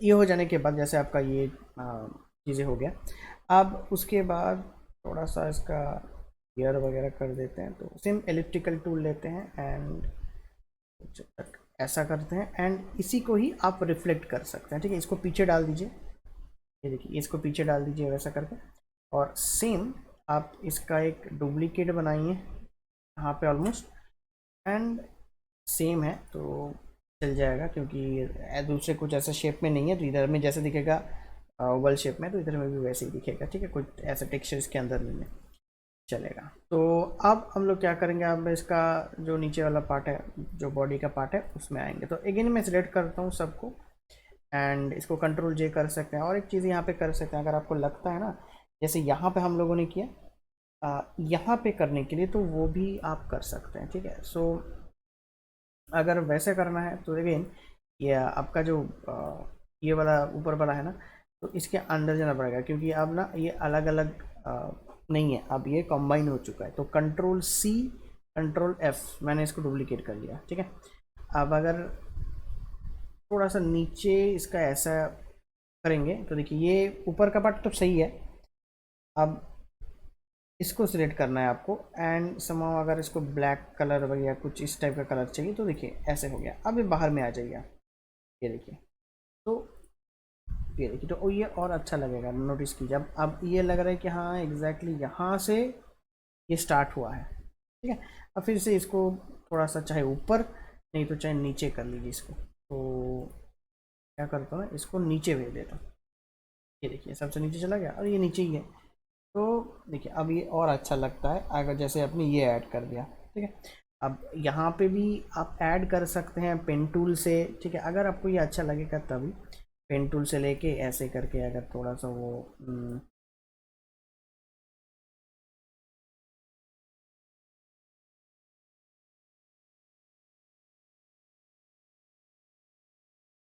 [SPEAKER 1] ये हो जाने के बाद जैसे आपका ये चीज़ें हो गया, अब उसके बाद थोड़ा सा इसका गियर वगैरह कर देते हैं। तो सेम एलिप्टिकल टूल लेते हैं एंड जब तक ऐसा करते हैं, एंड इसी को ही आप रिफ्लेक्ट कर सकते हैं, ठीक है। इसको पीछे डाल दीजिए, ये देखिए इसको पीछे डाल दीजिए वैसा करके, और सेम आप इसका एक डुप्लीकेट बनाइए यहाँ पे ऑलमोस्ट, एंड सेम है तो चल जाएगा क्योंकि दूसरे कुछ ऐसा शेप में नहीं है। तो इधर में जैसे दिखेगा ओवल शेप में, तो इधर में भी वैसे ही दिखेगा, ठीक है। कोई ऐसा टेक्सचर इसके अंदर नहीं है, चलेगा। तो अब हम लोग क्या करेंगे, अब इसका जो नीचे वाला पार्ट है, जो बॉडी का पार्ट है, उसमें आएंगे। तो अगेन मैं सिलेक्ट करता हूँ सबको, एंड इसको कंट्रोल जे कर सकते हैं। और एक चीज़ यहाँ पे कर सकते हैं, अगर आपको लगता है ना जैसे यहाँ पे हम लोगों ने किया, यहाँ पे करने के लिए तो वो भी आप कर सकते हैं, ठीक है। सो अगर वैसे करना है तो अगेन ये आपका जो ये वाला ऊपर वाला है ना, तो इसके अंदर जाना पड़ेगा क्योंकि अब ना ये अलग अलग नहीं है, अब ये कंबाइन हो चुका है। तो कंट्रोल सी, कंट्रोल एफ, मैंने इसको डुप्लीकेट कर लिया, ठीक है। अब अगर थोड़ा सा नीचे इसका ऐसा करेंगे तो देखिए ये ऊपर का पार्ट तो सही है। अब इसको सिलेक्ट करना है आपको, एंड समाव अगर इसको ब्लैक कलर या कुछ इस टाइप का कलर चाहिए तो देखिए ऐसे हो गया। अब ये बाहर में आ जाएगा, ये देखिए। तो ये देखिए तो ये और अच्छा लगेगा, नोटिस कीजिए। अब ये लग रहा है कि हाँ एग्जैक्टली यहाँ से ये स्टार्ट हुआ है, ठीक है। अब फिर से इसको थोड़ा सा चाहे ऊपर नहीं तो चाहे नीचे कर लीजिए इसको। तो क्या करता हूँ, इसको नीचे भेज देता हूँ, ये देखिए सबसे नीचे चला गया और ये नीचे ही है। तो देखिए अब ये और अच्छा लगता है अगर जैसे आपने ये ऐड कर दिया, ठीक है। अब यहाँ पे भी आप ऐड कर सकते हैं पेन टूल से, ठीक है। अगर आपको ये अच्छा लगेगा तभी पेन टूल से लेके ऐसे करके अगर थोड़ा सा वो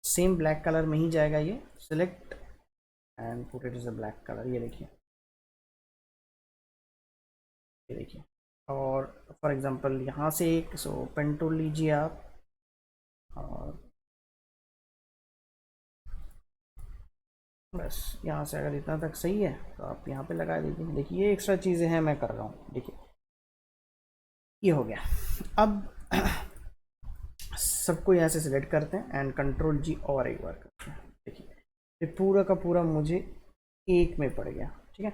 [SPEAKER 1] सेम ब्लैक कलर में ही जाएगा। ये select and put it is a black colour, ये देखिए, ये देखिए। और फॉर एग्जांपल यहाँ से एक पेन टूल लीजिए आप, और बस यहाँ से अगर इतना तक सही है तो आप यहाँ पे लगा दीजिए। देखिए ये एक्स्ट्रा चीज़ें हैं मैं कर रहा हूँ, देखिए ये हो गया। अब सबको यहाँ से सिलेक्ट करते हैं एंड कंट्रोल जी और एक बार करते हैं, देखिए ये पूरा का पूरा मुझे एक में पड़ गया, ठीक है।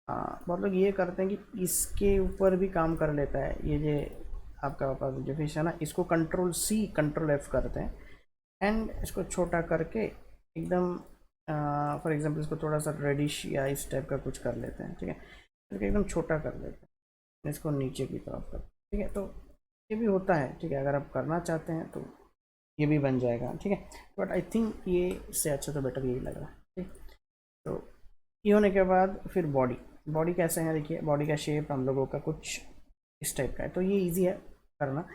[SPEAKER 1] हाँ बहुत लोग ये करते हैं कि इसके ऊपर भी काम कर लेता है, ये जो आपका पास जो फिश है ना, इसको कंट्रोल सी कंट्रोल एफ करते हैं, एंड इसको छोटा करके एकदम फॉर एग्जांपल इसको थोड़ा सा रेडिश या इस टाइप का कुछ कर लेते हैं, ठीक है। इसको एकदम छोटा कर लेते हैं, इसको नीचे की तरफ कर, ठीक है। तो ये भी होता है, ठीक है। अगर आप करना चाहते हैं तो ये भी बन जाएगा, ठीक है। बट आई थिंक ये इससे अच्छा तो बेटर यही लग रहा है, ठीक। तो ये होने के बाद फिर बॉडी, बॉडी कैसे है देखिए, बॉडी का शेप हम लोगों का कुछ इस टाइप का है, तो ये इजी है करना।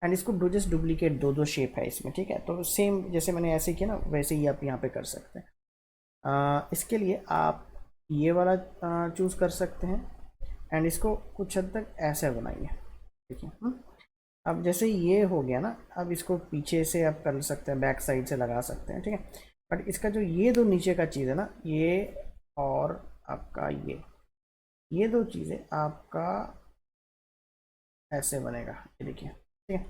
[SPEAKER 1] एंड इसको जस्ट डुप्लीकेट दो दो शेप है इसमें, ठीक है। तो सेम जैसे मैंने ऐसे किया ना वैसे ही आप यहाँ पे कर सकते हैं। इसके लिए आप ये वाला चूज़ कर सकते हैं, एंड इसको कुछ हद तक ऐसे बनाइए, देखिए। अब जैसे ये हो गया ना, अब इसको पीछे से आप कर सकते हैं, बैक साइड से लगा सकते हैं, ठीक है। बट इसका जो ये दो नीचे का चीज़ है ना, ये और आपका ये दो चीज़ें आपका ऐसे बनेगा, ये देखिए, ठीक है।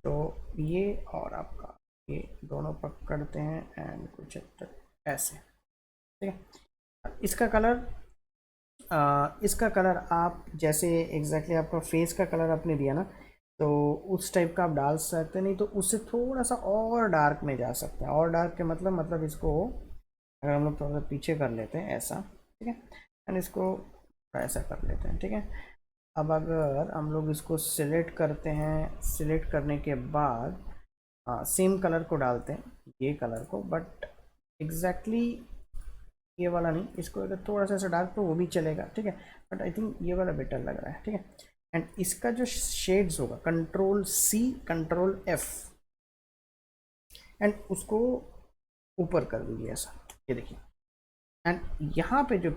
[SPEAKER 1] तो ये और आपका ये दोनों पकड़ते हैं एंड कुछ हद तक ऐसे, ठीक है। इसका कलर आप जैसे एग्जैक्टली आपका फेस का कलर आपने दिया ना, तो उस टाइप का आप डाल सकते हैं, नहीं तो उससे थोड़ा सा और डार्क में जा सकते हैं। और डार्क के मतलब इसको अगर हम लोग थोड़ा सा पीछे कर लेते हैं ऐसा, ठीक है, एंड इसको ऐसा कर लेते हैं, ठीक है। अब अगर हम लोग इसको सिलेक्ट करते हैं, सिलेक्ट करने के बाद सेम कलर को डालते हैं, ये कलर को, बट एग्जैक्टली ये वाला नहीं, इसको अगर थोड़ा सा ऐसा डार्क तो वो भी चलेगा, ठीक है। बट आई थिंक ये वाला बेटर लग रहा है, ठीक है। एंड इसका जो शेड्स होगा, Ctrl+C Ctrl+F, एंड उसको ऊपर कर दीजिए ऐसा, ये देखिए। एंड यहाँ पे जो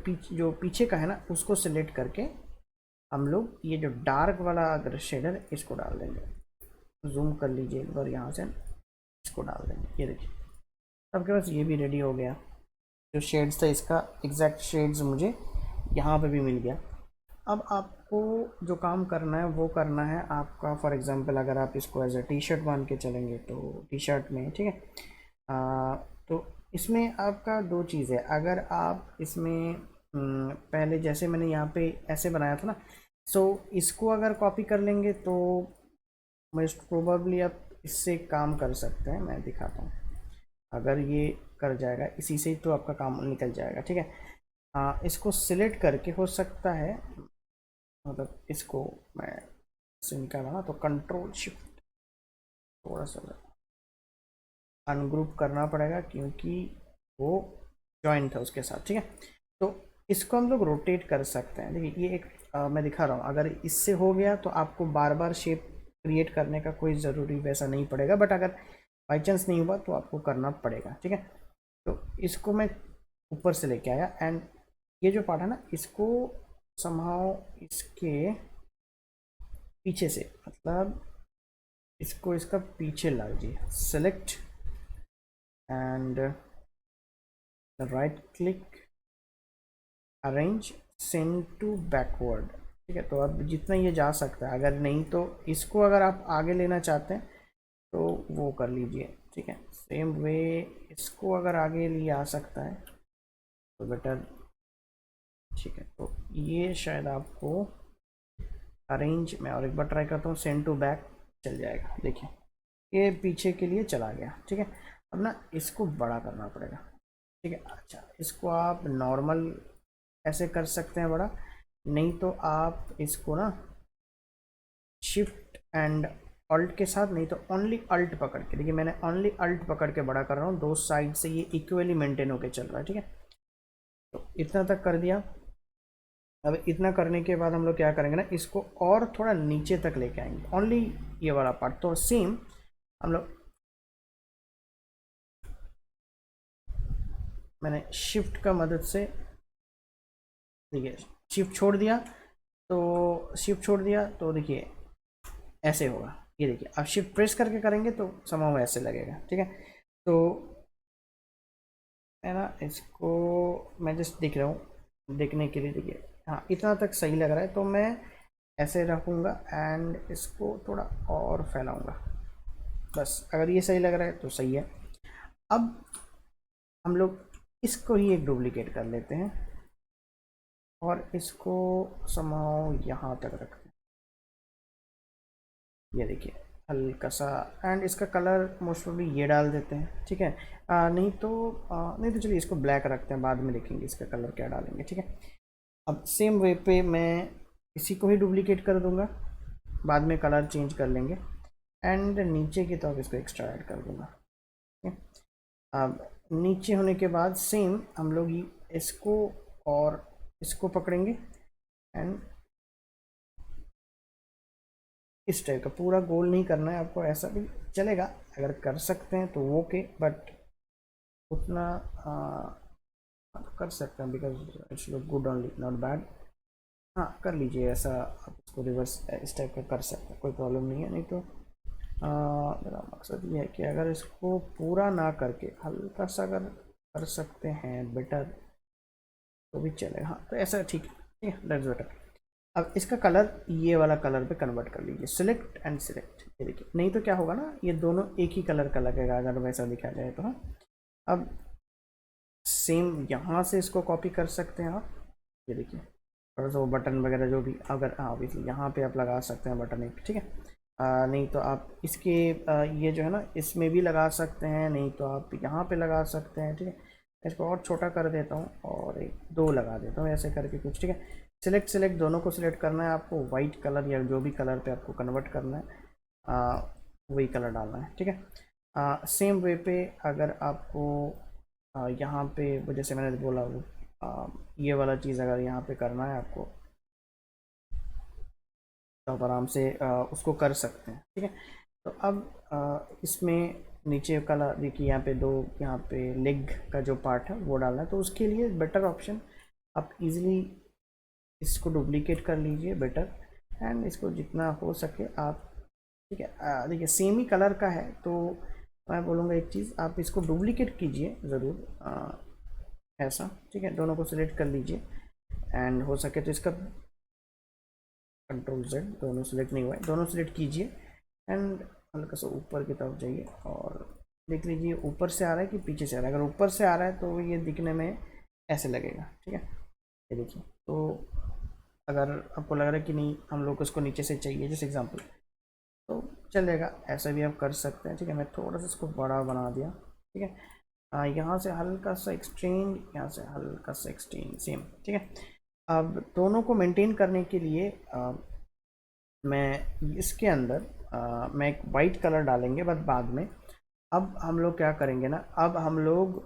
[SPEAKER 1] पीछे का है ना, उसको सिलेक्ट करके हम लोग ये जो डार्क वाला अगर शेडर इसको डाल देंगे। जूम कर लीजिए एक बार यहाँ से, इसको डाल देंगे, ये देखिए। आपके पास ये भी रेडी हो गया। जो शेड्स था इसका एग्जैक्ट शेड्स मुझे यहाँ पे भी मिल गया। अब आपको जो काम करना है वो करना है आपका, फॉर एग्जांपल अगर आप इसको एज ए टी शर्ट मान के चलेंगे तो टी शर्ट में, ठीक है। तो इसमें आपका दो चीज़ है। अगर आप इसमें पहले जैसे मैंने यहाँ पे ऐसे बनाया था ना, सो इसको अगर कॉपी कर लेंगे तो मोस्ट प्रोबेबली आप इससे काम कर सकते हैं। मैं दिखाता हूँ, अगर ये कर जाएगा इसी से तो आपका काम निकल जाएगा, ठीक है। इसको सिलेक्ट करके हो सकता है, मतलब इसको मैं से निकाला ना, तो Ctrl+Shift थोड़ा सा अनग्रुप करना पड़ेगा क्योंकि वो जॉइन था उसके साथ, ठीक है। तो इसको हम लोग रोटेट कर सकते हैं। देखिए ये एक मैं दिखा रहा हूँ, अगर इससे हो गया तो आपको बार बार शेप क्रिएट करने का कोई ज़रूरी वैसा नहीं पड़ेगा, बट अगर बाई चांस नहीं हुआ तो आपको करना पड़ेगा, ठीक है। तो इसको मैं ऊपर से लेके आया एंड ये जो पार्ट है ना, इसको समहाउ इसके पीछे से, मतलब इसको इसका पीछे ला दीजिए, select and right click, arrange, send to backward, ठीक है। तो अब जितना ये जा सकता है, अगर नहीं तो इसको अगर आप आगे लेना चाहते हैं तो वो कर लीजिए, ठीक है। सेम वे इसको अगर आगे लिया आ सकता है तो बेटर, ठीक है। तो ये शायद आपको अरेंज, मैं और एक बार ट्राई करता हूँ, सेंड टू बैक चल जाएगा, देखिए ये पीछे के लिए चला गया, ठीक है। अब ना इसको बड़ा करना पड़ेगा, ठीक है। अच्छा, इसको आप नॉर्मल ऐसे कर सकते हैं बड़ा, नहीं तो आप इसको ना शिफ्ट एंड अल्ट के साथ, नहीं तो ओनली अल्ट पकड़ के, देखिए मैंने ओनली अल्ट पकड़ के बड़ा कर रहा हूँ, दो साइड से ये इक्वली मेंटेन होके चल रहा है, ठीक है। तो इतना तक कर दिया। अब इतना करने के बाद हम लोग क्या करेंगे ना, इसको और थोड़ा नीचे तक लेके आएंगे, ओनली ये वाला पार्ट। तो सेम हम लोग, मैंने शिफ्ट का मदद से, देखिए शिफ्ट छोड़ दिया, तो शिफ्ट छोड़ दिया तो देखिए ऐसे होगा, ये देखिए। अब शिफ्ट प्रेस करके करेंगे तो समाव ऐसे लगेगा, ठीक है। तो है ना, इसको मैं जस्ट दिख रहा हूँ देखने के लिए, देखिए हाँ इतना तक सही लग रहा है, तो मैं ऐसे रखूँगा एंड इसको थोड़ा और फैलाऊँगा, बस। अगर ये सही लग रहा है तो सही है। अब हम लोग इसको ही एक डुप्लीकेट कर लेते हैं और इसको समाओ यहाँ तक रखते हैं, ये देखिए हल्का सा, एंड इसका कलर मोस्ट प्रोबेबली ये डाल देते हैं, ठीक है। नहीं तो चलिए इसको ब्लैक रखते हैं, बाद में देखेंगे इसका कलर क्या डालेंगे, ठीक है। अब सेम वे पे मैं इसी को ही डुप्लीकेट कर दूंगा, बाद में कलर चेंज कर लेंगे, एंड नीचे की तरफ इसको एक्स्ट्रा ऐड कर दूंगा, ठीक है। अब नीचे होने के बाद सेम हम लोग इसको और इसको पकड़ेंगे एंड इस टाइप का पूरा गोल नहीं करना है आपको, ऐसा भी चलेगा, अगर कर सकते हैं तो वो ओके, बट उतना कर सकते हैं because it's look good only, not bad. हाँ कर लीजिए ऐसा, आप इसको रिवर्स इस टाइप का कर सकते हैं, कोई प्रॉब्लम नहीं है। नहीं तो मेरा मकसद ये है कि अगर इसको पूरा ना करके हल्का सा अगर कर सकते हैं बेटर तो भी चलेगा। हाँ तो ऐसा ठीक है, ठीक है, दैट्स बेटर। अब इसका कलर ये वाला कलर पे कन्वर्ट कर लीजिए, सिलेक्ट एंड सिलेक्ट, ये देखिए। नहीं तो क्या होगा ना, ये दोनों एक ही कलर का लगेगा अगर वैसा दिखा जाए तो। हाँ अब सेम यहाँ से इसको कॉपी कर सकते हैं आप, ये देखिए। थोड़ा सा वो बटन वगैरह जो भी, अगर हाँ ऑब्वियसली यहाँ पे आप लगा सकते हैं बटन एक, ठीक है। नहीं तो आप इसके ये जो है ना इसमें भी लगा सकते हैं, नहीं तो आप यहाँ पे लगा सकते हैं, ठीक है। इसको और छोटा कर देता हूँ और एक दो लगा देता हूँ ऐसे करके कुछ, ठीक है। सिलेक्ट सिलेक्ट दोनों को सिलेक्ट करना है आपको, वाइट कलर या जो भी कलर पे आपको कन्वर्ट करना है वही कलर डालना है, ठीक है। सेम वे पे अगर आपको यहाँ पे वो जैसे मैंने बोला वो ये वाला चीज़ अगर यहाँ पे करना है आपको तो आप आराम से उसको कर सकते हैं, ठीक है। तो अब इसमें नीचे कलर देखिए, यहाँ पे दो, यहाँ पे लेग का जो पार्ट है वो डालना है, तो उसके लिए बेटर ऑप्शन आप इजीली इसको डुप्लीकेट कर लीजिए बेटर, एंड इसको जितना हो सके आप, ठीक है। देखिए सेम ही कलर का है तो मैं बोलूँगा एक चीज़, आप इसको डुप्लीकेट कीजिए ज़रूर ऐसा, ठीक है। दोनों को सिलेक्ट कर लीजिए एंड हो सके तो इसका कंट्रोल जेड, दोनों सिलेक्ट नहीं हुआ है, दोनों सिलेक्ट कीजिए एंड हल्का सा ऊपर की तरफ जाइए और देख लीजिए ऊपर से आ रहा है कि पीछे से आ रहा है। अगर ऊपर से आ रहा है तो ये दिखने में ऐसे लगेगा, ठीक है। ये देखिए, तो अगर आपको लग रहा है कि नहीं हम लोग को इसको नीचे से चाहिए जैसे एग्जांपल, तो चलेगा, ऐसा भी आप कर सकते हैं, ठीक है। मैं थोड़ा सा इसको बड़ा बना दिया, ठीक है। यहाँ से हल्का सा एक्सटेंड, यहाँ से हल्का सा एक्सटेंड, सेम, ठीक है। अब दोनों को मेंटेन करने के लिए मैं इसके अंदर मैं एक वाइट कलर डालेंगे बस बाद में। अब हम लोग क्या करेंगे ना, अब हम लोग,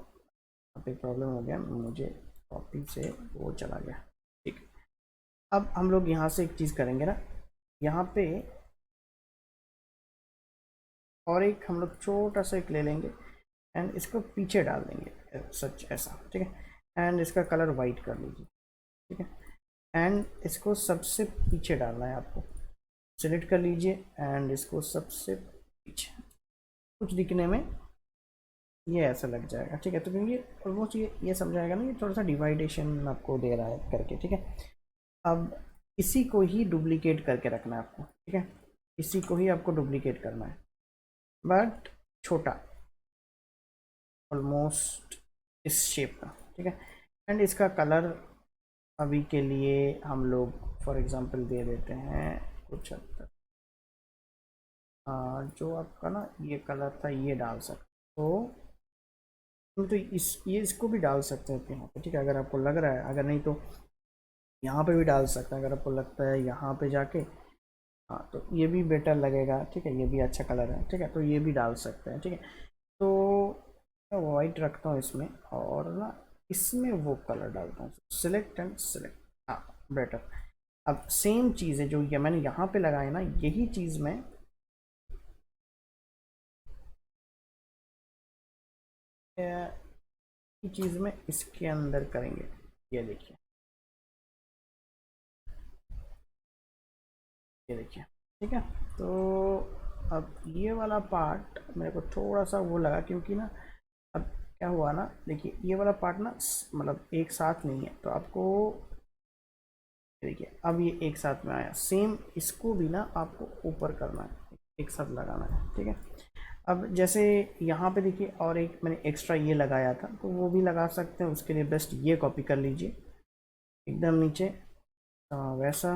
[SPEAKER 1] अब एक प्रॉब्लम हो गया, मुझे कॉपी से वो चला गया, ठीक। अब हम लोग यहाँ से एक चीज़ करेंगे ना, यहाँ पे और एक हम लोग छोटा सा एक ले लेंगे एंड इसको पीछे डाल देंगे सच ऐसा, ठीक है। एंड इसका कलर वाइट कर लीजिए, ठीक है। एंड इसको सबसे पीछे डालना है आपको, सिलेक्ट कर लीजिए एंड इसको सबसे पीछे, कुछ दिखने में ये ऐसा लग जाएगा, ठीक है। तो क्योंकि ऑलमोस्ट ये समझाएगा ना, ये थोड़ा सा डिवाइडेशन आपको दे रहा है करके, ठीक है। अब इसी को ही डुप्लीकेट करके रखना है आपको, ठीक है। इसी को ही आपको डुप्लीकेट करना है बट छोटा, ऑलमोस्ट इस शेप का, ठीक है। एंड इसका कलर अभी के लिए हम लोग फॉर एग्जांपल दे देते हैं कुछ हद तक जो आपका ना ये कलर था ये डाल सकते तो ये इसको भी डाल सकते हैं यहाँ पे, ठीक है। अगर आपको लग रहा है, अगर नहीं तो यहाँ पे भी डाल सकते हैं, अगर आपको लगता है यहाँ पे जाके हाँ तो ये भी बेटर लगेगा, ठीक है। ये भी अच्छा कलर है, ठीक है, तो ये भी डाल सकते हैं, ठीक है। तो मैं वाइट रखता हूँ इसमें और ना इसमें वो कलर डालता हूँ, सिलेक्ट एंड सिलेक्ट, हाँ बेटर। अब सेम चीज़ है जो ये मैंने यहाँ पे लगाया ना, यही चीज़ मैं ये चीज़ में इसके अंदर करेंगे, ये देखिए, ये देखिए, ठीक है। तो अब ये वाला पार्ट मेरे को थोड़ा सा वो लगा क्योंकि ना अब क्या हुआ ना, देखिए ये वाला पार्ट ना मतलब एक साथ नहीं है, तो आपको देखिए अब ये एक साथ में आया, सेम इसको भी ना आपको ऊपर करना है, एक साथ लगाना है, ठीक है। अब जैसे यहाँ पे देखिए और एक मैंने एक्स्ट्रा ये लगाया था तो वो भी लगा सकते हैं, उसके लिए बेस्ट ये कॉपी कर लीजिए एकदम नीचे वैसा,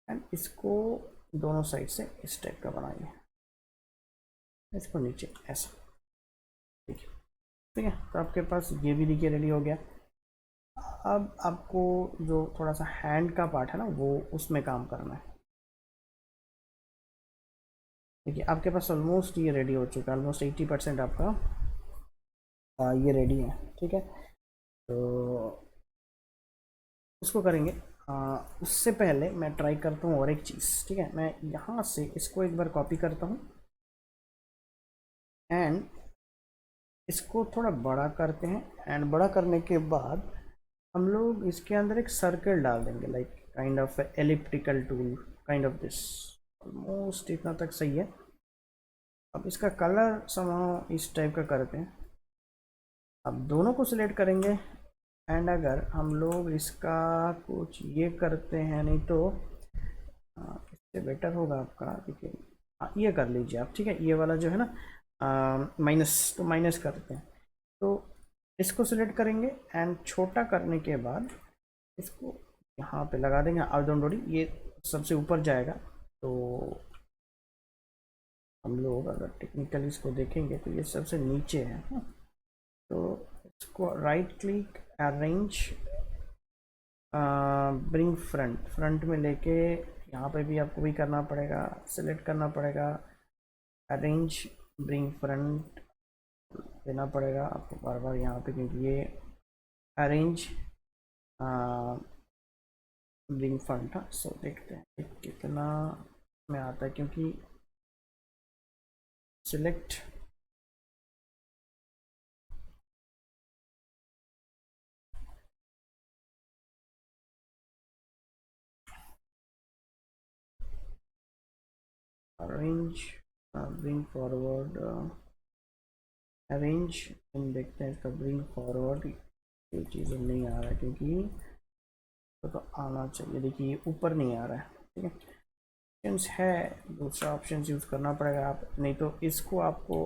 [SPEAKER 1] एंड इसको दोनों साइड से इस टाइप का बनाइए, इसको नीचे ऐसा, ठीक है, ठीक है। तो आपके पास ये भी देखिए रेडी हो गया। अब आपको जो थोड़ा सा हैंड का पार्ट है ना वो उसमें काम करना है, देखिए आपके पास ऑलमोस्ट ये रेडी हो चुका है, ऑलमोस्ट 80% आपका ये रेडी है, ठीक है। तो उसको करेंगे उससे पहले मैं ट्राई करता हूँ और एक चीज़, ठीक है। मैं यहाँ से इसको एक बार कॉपी करता हूँ एंड इसको थोड़ा बड़ा करते हैं, एंड बड़ा करने के बाद हम लोग इसके अंदर एक सर्कल डाल देंगे, like kind of elliptical tool, kind of this, almost इतना तक सही है। अब इसका कलर समहाउ इस टाइप का करते हैं। अब दोनों को सिलेक्ट करेंगे एंड अगर हम लोग इसका कुछ ये करते हैं, नहीं तो इससे बेटर होगा आपका, देखिए ये कर लीजिए आप, ठीक है, ये वाला जो है ना माइनस, तो माइनस करते हैं। तो इसको सिलेक्ट करेंगे एंड छोटा करने के बाद इसको यहाँ पे लगा देंगे। अब डोंट वरी, ये सबसे ऊपर जाएगा। तो हम लोग अगर टेक्निकली इसको देखेंगे तो ये सबसे नीचे है। तो इसको right click, arrange, bring front, front में लेके यहाँ पे भी आपको भी करना पड़ेगा, सिलेक्ट करना पड़ेगा, अरेंज ब्रिंग फ्रंट देना पड़ेगा आपको बार बार यहाँ पे, क्योंकि ये अरेंज ब्रिंग फ्रंट। हाँ, सो देखते हैं कितना में आता है, क्योंकि select arrange bring forward, arrange, हम देखते हैं इसका ब्रिंग फॉरवर्ड, ये चीज़ें नहीं आ रहा है, क्योंकि तो आना चाहिए। देखिए ऊपर नहीं आ रहा है, ठीक है। ऑप्शंस है, दूसरा ऑप्शन यूज़ करना पड़ेगा आप, नहीं तो इसको आपको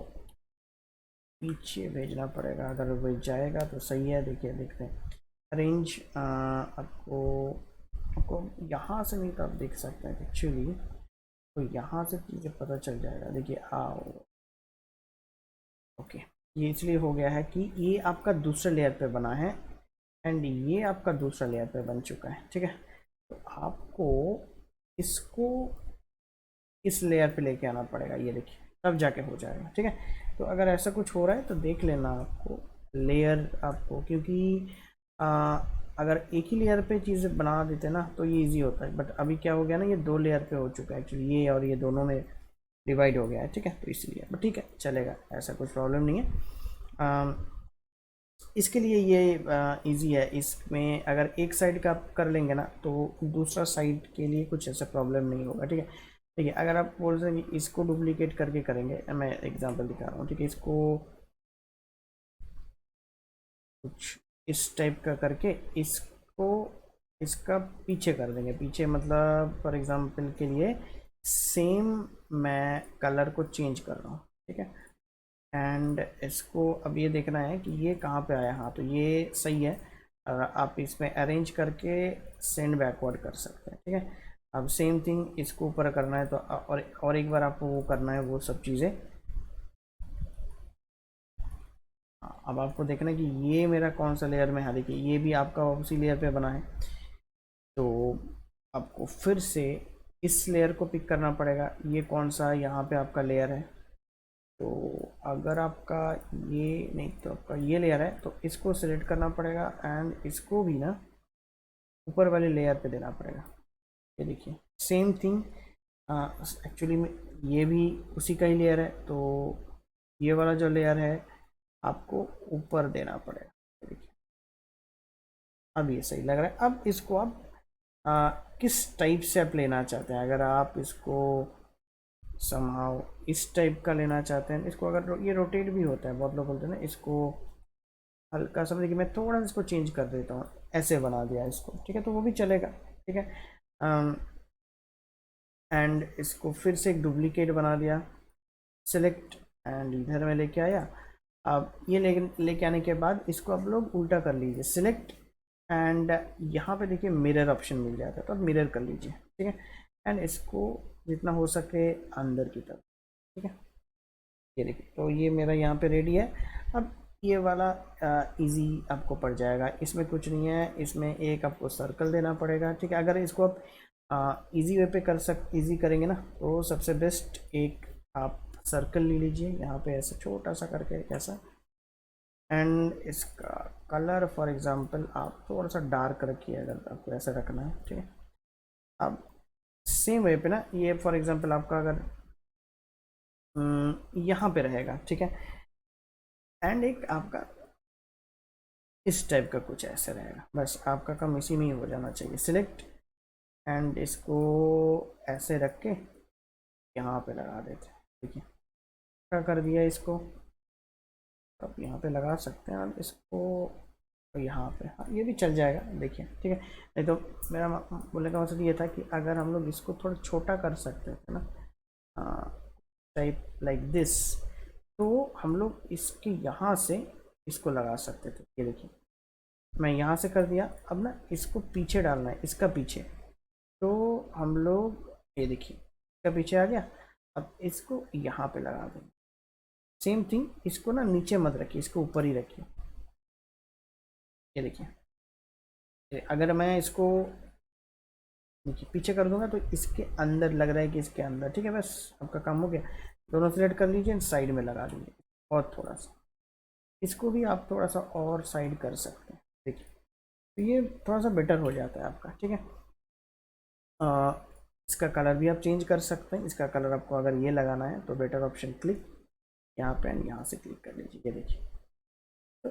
[SPEAKER 1] पीछे भेजना पड़ेगा। अगर वो जाएगा तो सही है। देखिए देखते हैं, अरेंज आपको आपको यहाँ से नहीं तो आप देख सकते हैं एक्चुअली, तो यहाँ से चीज़ें पता चल जाएगा। देखिए आओ, ओके, ये इसलिए हो गया है कि ये आपका दूसरे लेयर पे बना है एंड ये आपका दूसरा लेयर पे बन चुका है, ठीक है। तो आपको इसको इस लेयर पे लेके आना पड़ेगा, ये देखिए, तब जाके हो जाएगा, ठीक है। तो अगर ऐसा कुछ हो रहा है तो देख लेना आपको लेयर आपको, क्योंकि अगर एक ही लेयर पे चीज़ें बना देते ना तो ये इजी होता है, बट अभी क्या हो गया ना, ये दो लेयर पे हो चुका है एक्चुअली, ये और ये दोनों में डिवाइड हो गया है, ठीक है। तो इसलिए बट ठीक है, चलेगा, ऐसा कुछ प्रॉब्लम नहीं है। इसके लिए ये इजी है। इसमें अगर एक साइड का आप कर लेंगे ना तो दूसरा साइड के लिए कुछ ऐसा प्रॉब्लम नहीं होगा, ठीक है। ठीक है, अगर आप बोल रहे हैं कि इसको डुप्लीकेट करके करेंगे, मैं एग्जांपल दिखा रहा हूँ, ठीक है। इसको कुछ इस टाइप का करके इसको इसका पीछे कर देंगे, पीछे मतलब फॉर एग्जांपल के लिए सेम मैं कलर को चेंज कर रहा हूँ, ठीक है। एंड इसको अब ये देखना है कि ये कहाँ पे आया। हाँ, तो ये सही है। आप इसमें अरेंज करके सेंड बैकवर्ड कर सकते हैं, ठीक है। अब सेम थिंग इसको ऊपर करना है, तो और एक बार आपको वो करना है वो सब चीज़ें। अब आपको देखना है कि ये मेरा कौन सा लेयर में है। देखिए ये भी आपका उसी लेयर पे बना है, तो आपको फिर से इस लेयर को पिक करना पड़ेगा। ये कौन सा यहाँ पे आपका लेयर है, तो अगर आपका ये नहीं तो आपका ये लेयर है, तो इसको सिलेक्ट करना पड़ेगा एंड इसको भी ना ऊपर वाले लेयर पे देना पड़ेगा। ये देखिए सेम थिंग, एक्चुअली में ये भी उसी का ही लेयर है, तो ये वाला जो लेयर है आपको ऊपर देना पड़ेगा। देखिए अब ये सही लग रहा है। अब इसको आप किस टाइप से आप लेना चाहते हैं। अगर आप इसको समहाउ इस टाइप का लेना चाहते हैं, इसको अगर ये रोटेट भी होता है, बहुत लोग बोलते हैं ना, इसको हल्का समझ कि मैं थोड़ा सा इसको चेंज कर देता हूँ, ऐसे बना दिया इसको, ठीक है, तो वो भी चलेगा, ठीक है। एंड इसको फिर से एक डुप्लीकेट बना दिया, सिलेक्ट एंड इधर में लेके आया। अब ये लेके आने के बाद इसको आप लोग उल्टा कर लीजिए, सिलेक्ट एंड यहाँ पे देखिए मिरर ऑप्शन मिल जाता है, तो अब मिरर कर लीजिए, ठीक है। एंड इसको जितना हो सके अंदर की तरफ, ठीक है। ये देखिए, तो ये मेरा यहाँ पे रेडी है। अब ये वाला इजी आपको पड़ जाएगा, इसमें कुछ नहीं है। इसमें एक आपको सर्कल देना पड़ेगा, ठीक है। अगर इसको आप इजी वे पे इजी करेंगे ना, तो सबसे बेस्ट एक आप सर्कल ले लीजिए यहाँ पे, ऐसा छोटा सा करके ऐसा, एंड इसका कलर फॉर एग्जांपल आप थोड़ा सा डार्क रखिए, अगर आपको ऐसा रखना है, ठीक है। अब सेम वे पे ना, ये फॉर एग्जांपल आपका अगर यहाँ पे रहेगा, ठीक है, एंड एक आपका इस टाइप का कुछ ऐसे रहेगा, बस आपका काम इसी में ही हो जाना चाहिए। सिलेक्ट एंड इसको ऐसे रख के यहाँ पे लगा देते हैं। ठीक है, क्या कर दिया इसको, अब यहाँ पे लगा सकते हैं आप इसको यहाँ पे। हाँ, ये भी चल जाएगा, देखिए ठीक है। नहीं तो मेरा बोलने का मकसद ये था कि अगर हम लोग इसको थोड़ा छोटा कर सकते थे ना, टाइप लाइक दिस, तो हम लोग इसके यहाँ से इसको लगा सकते थे। ये देखिए, मैं यहाँ से कर दिया। अब ना इसको पीछे डालना है, इसका पीछे, तो हम लोग ये देखिए इसका पीछे आ गया। अब इसको यहाँ पे लगा देंगे। सेम थिंग, इसको ना नीचे मत रखिए, इसको ऊपर ही रखिए। ये देखिए, अगर मैं इसको देखिए पीछे कर दूंगा तो इसके अंदर लग रहा है कि इसके अंदर। ठीक है, बस आपका काम हो गया। दोनों सिलेक्ट कर लीजिए, साइड में लगा दीजिए। और थोड़ा सा इसको भी आप थोड़ा सा और साइड कर सकते हैं। देखिए, तो ये थोड़ा सा बेटर हो जाता है आपका। ठीक है, इसका कलर भी आप चेंज कर सकते हैं। इसका कलर आपको अगर ये लगाना है तो बेटर ऑप्शन क्लिक यहाँ पे एंड यहाँ से क्लिक कर लीजिए। ये देखिए, तो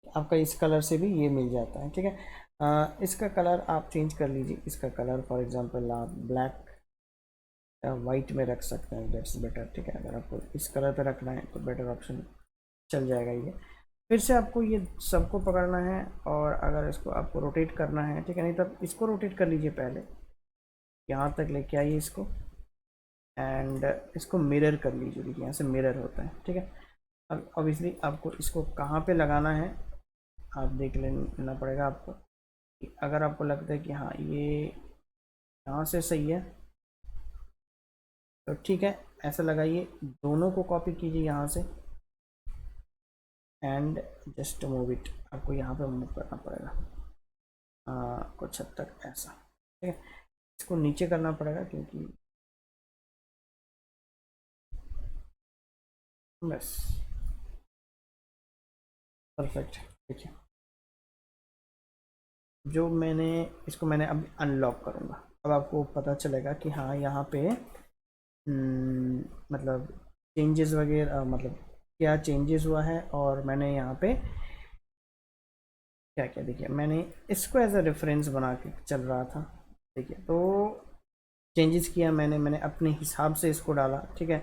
[SPEAKER 1] आपका इस कलर से भी ये मिल जाता है। ठीक है, इसका कलर आप चेंज कर लीजिए। इसका कलर फॉर एग्जांपल आप ब्लैक वाइट में रख सकते हैं, दैट्स बेटर। ठीक है, अगर आपको इस कलर पे रखना है तो बेटर ऑप्शन चल जाएगा ये। फिर से आपको ये सबको पकड़ना है और अगर इसको आपको रोटेट करना है, ठीक है, नहीं तब इसको रोटेट कर लीजिए। पहले यहाँ तक लेके आइए इसको एंड इसको मिरर कर लीजिए। देखिए यहाँ से मिरर होता है। ठीक है, अब ऑब्वियसली आपको इसको कहाँ पे लगाना है आप देख लेना पड़ेगा आपको। अगर आपको लगता है कि हाँ ये यहाँ से सही है तो ठीक है, ऐसा लगाइए। दोनों को कॉपी कीजिए यहाँ से एंड जस्ट मूव इट। आपको यहाँ पे मूव करना पड़ेगा कुछ हद तक ऐसा। ठीक है, इसको नीचे करना पड़ेगा क्योंकि बस परफेक्ट। देखिए, जो मैंने इसको मैंने अब अनलॉक करूँगा। अब आपको पता चलेगा कि हाँ यहाँ पे मतलब चेंजेस वगैरह, मतलब क्या चेंजेस हुआ है। और मैंने यहाँ पे क्या क्या, देखिए मैंने इसको एज अ रेफरेंस बना के चल रहा था। देखिए, तो चेंजेस किया मैंने अपने हिसाब से इसको डाला। ठीक है,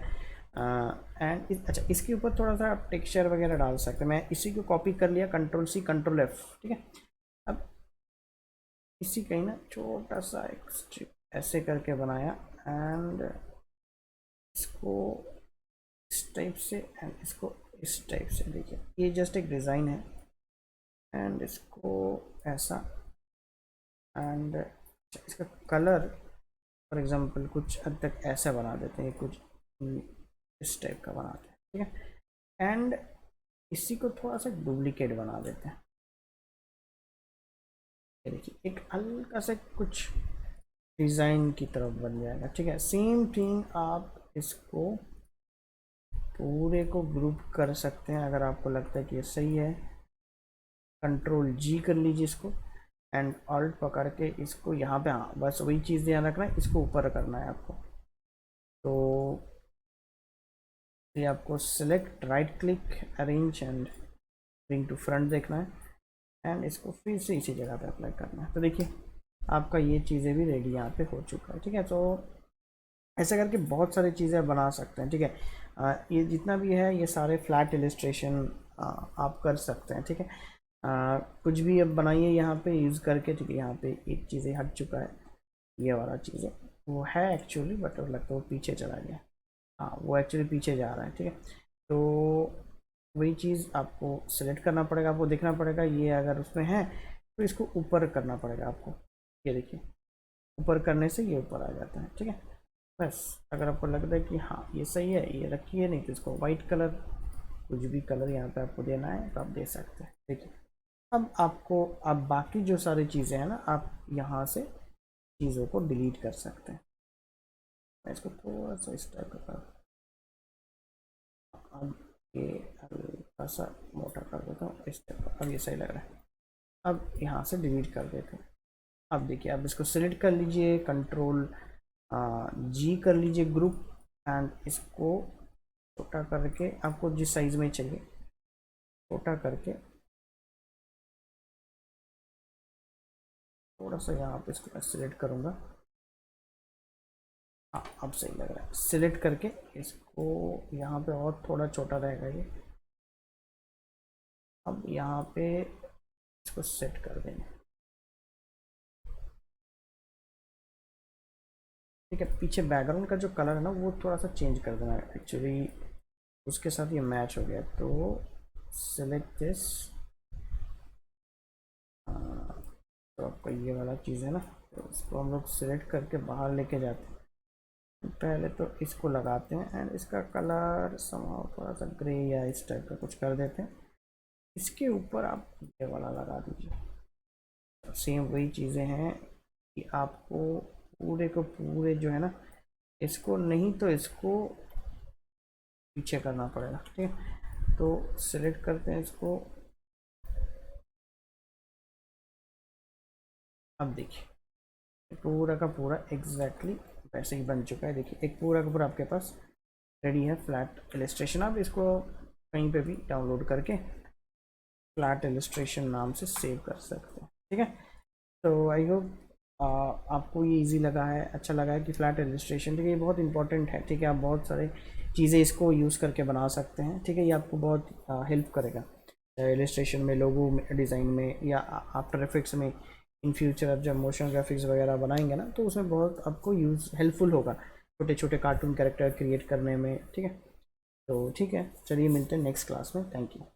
[SPEAKER 1] एंड अच्छा इसके ऊपर थोड़ा सा आप टेक्सचर वगैरह डाल सकते हैं। मैं इसी को कॉपी कर लिया, कंट्रोल सी कंट्रोल एफ। ठीक है, अब इसी का ही ना छोटा सा एक स्ट्रिप ऐसे करके बनाया एंड इसको इस टाइप से एंड इसको इस टाइप से। देखिए, ये जस्ट एक डिज़ाइन है एंड इसको ऐसा एंड इसका कलर फॉर एग्जांपल कुछ हद तक ऐसा बना देते हैं, कुछ इस टाइप का बनाते हैं। ठीक है, एंड इसी को थोड़ा सा डुप्लीकेट बना देते हैं। ये देखिए, एक हल्का सा कुछ डिज़ाइन की तरफ बन जाएगा। ठीक है, सेम थिंग आप इसको पूरे को ग्रुप कर सकते हैं अगर आपको लगता है कि ये सही है। कंट्रोल जी कर लीजिए इसको एंड ऑल्ट पकड़ के इसको यहाँ पे, हाँ बस वही चीज़ ध्यान रखना है, इसको ऊपर करना है आपको। तो ये आपको select right click arrange and bring to front देखना है एंड इसको फिर से इसी जगह पे अप्लाई करना है। तो देखिए आपका ये चीज़ें भी रेडी यहाँ पे हो चुका है। ठीक है, तो ऐसा करके बहुत सारी चीज़ें बना सकते हैं। ठीक है, ये जितना भी है ये सारे फ्लैट इलिस्ट्रेशन आप कर सकते हैं। ठीक है, कुछ भी अब बनाइए यहाँ पे यूज़ करके। ठीक है, यहाँ पे एक चीज़ें हट चुका है, ये वाला चीज़ें वो है एक्चुअली, बट लगता है वो पीछे चला गया। हाँ, वो एक्चुअली पीछे जा रहा है। ठीक है, तो वही चीज़ आपको सेलेक्ट करना पड़ेगा, आपको देखना पड़ेगा ये अगर उसमें है तो इसको ऊपर करना पड़ेगा आपको। ये देखिए, ऊपर करने से ये ऊपर आ जाता है। ठीक है, बस अगर आपको लगता है कि हाँ ये सही है ये रखिए, नहीं तो इसको वाइट कलर कुछ भी कलर यहाँ पे आपको देना है तो आप दे सकते हैं। देखिए, अब आपको अब बाकी जो सारी चीज़ें हैं ना आप यहाँ से चीज़ों को डिलीट कर सकते हैं। मैं इसको थोड़ा सा इस टाइप का अब ये हल्का सा मोटा कर देता हूँ इस टाइप का। अब ये सही लग रहा है, अब यहाँ से डिलीट कर देते हैं। अब देखिए, आप इसको सिलेक्ट कर लीजिए, कंट्रोल जी कर लीजिए ग्रुप एंड इसको छोटा करके आपको जिस साइज़ में चाहिए छोटा करके थोड़ा सा यहाँ पे इसको मैं सिलेक्ट करूँगा हाँ अब सही लग रहा है। सिलेक्ट करके इसको यहाँ पे और थोड़ा छोटा रहेगा ये। अब यहाँ पे इसको सेट कर देंगे। ठीक है, पीछे बैकग्राउंड का जो कलर है ना वो थोड़ा सा चेंज कर देना है, एक्चुअली उसके साथ ये मैच हो गया। तो सेलेक्ट दिस, तो आपका ये वाला चीज़ है ना, तो इसको हम लोग सिलेक्ट करके बाहर लेके जाते हैं। पहले तो इसको लगाते हैं एंड इसका कलर समाव थोड़ा सा ग्रे या इस टाइप का कुछ कर देते हैं। इसके ऊपर आप ये वाला लगा दीजिए। सेम वही चीज़ें हैं कि आपको पूरे को पूरे जो है ना, इसको नहीं तो इसको पीछे करना पड़ेगा। ठीक है, तो सिलेक्ट करते हैं इसको। अब देखिए पूरा का पूरा एग्जैक्टली वैसे ही बन चुका है। देखिए एक पूरा का पूरा आपके पास रेडी है फ्लैट इलस्ट्रेशन। आप इसको कहीं पे भी डाउनलोड करके फ्लैट इलस्ट्रेशन नाम से सेव कर सकते हैं। ठीक है, तो आई होप आपको ये इजी लगा है, अच्छा लगा है कि फ्लैट इलस्ट्रेशन, ठीक है, ये बहुत इंपॉर्टेंट है। ठीक है, आप बहुत सारे चीज़ें इसको यूज़ करके बना सकते हैं। ठीक है, ये आपको बहुत हेल्प करेगा इलस्ट्रेशन में, लोगो डिज़ाइन में, या आफ्टर इफेक्ट्स में। इन फ्यूचर आप जब मोशन ग्राफिक्स वगैरह बनाएंगे ना, तो उसमें बहुत आपको यूज़ हेल्पफुल होगा छोटे छोटे कार्टून कैरेक्टर क्रिएट करने में। ठीक है, तो ठीक है, चलिए मिलते हैं नेक्स्ट क्लास में। Thank you.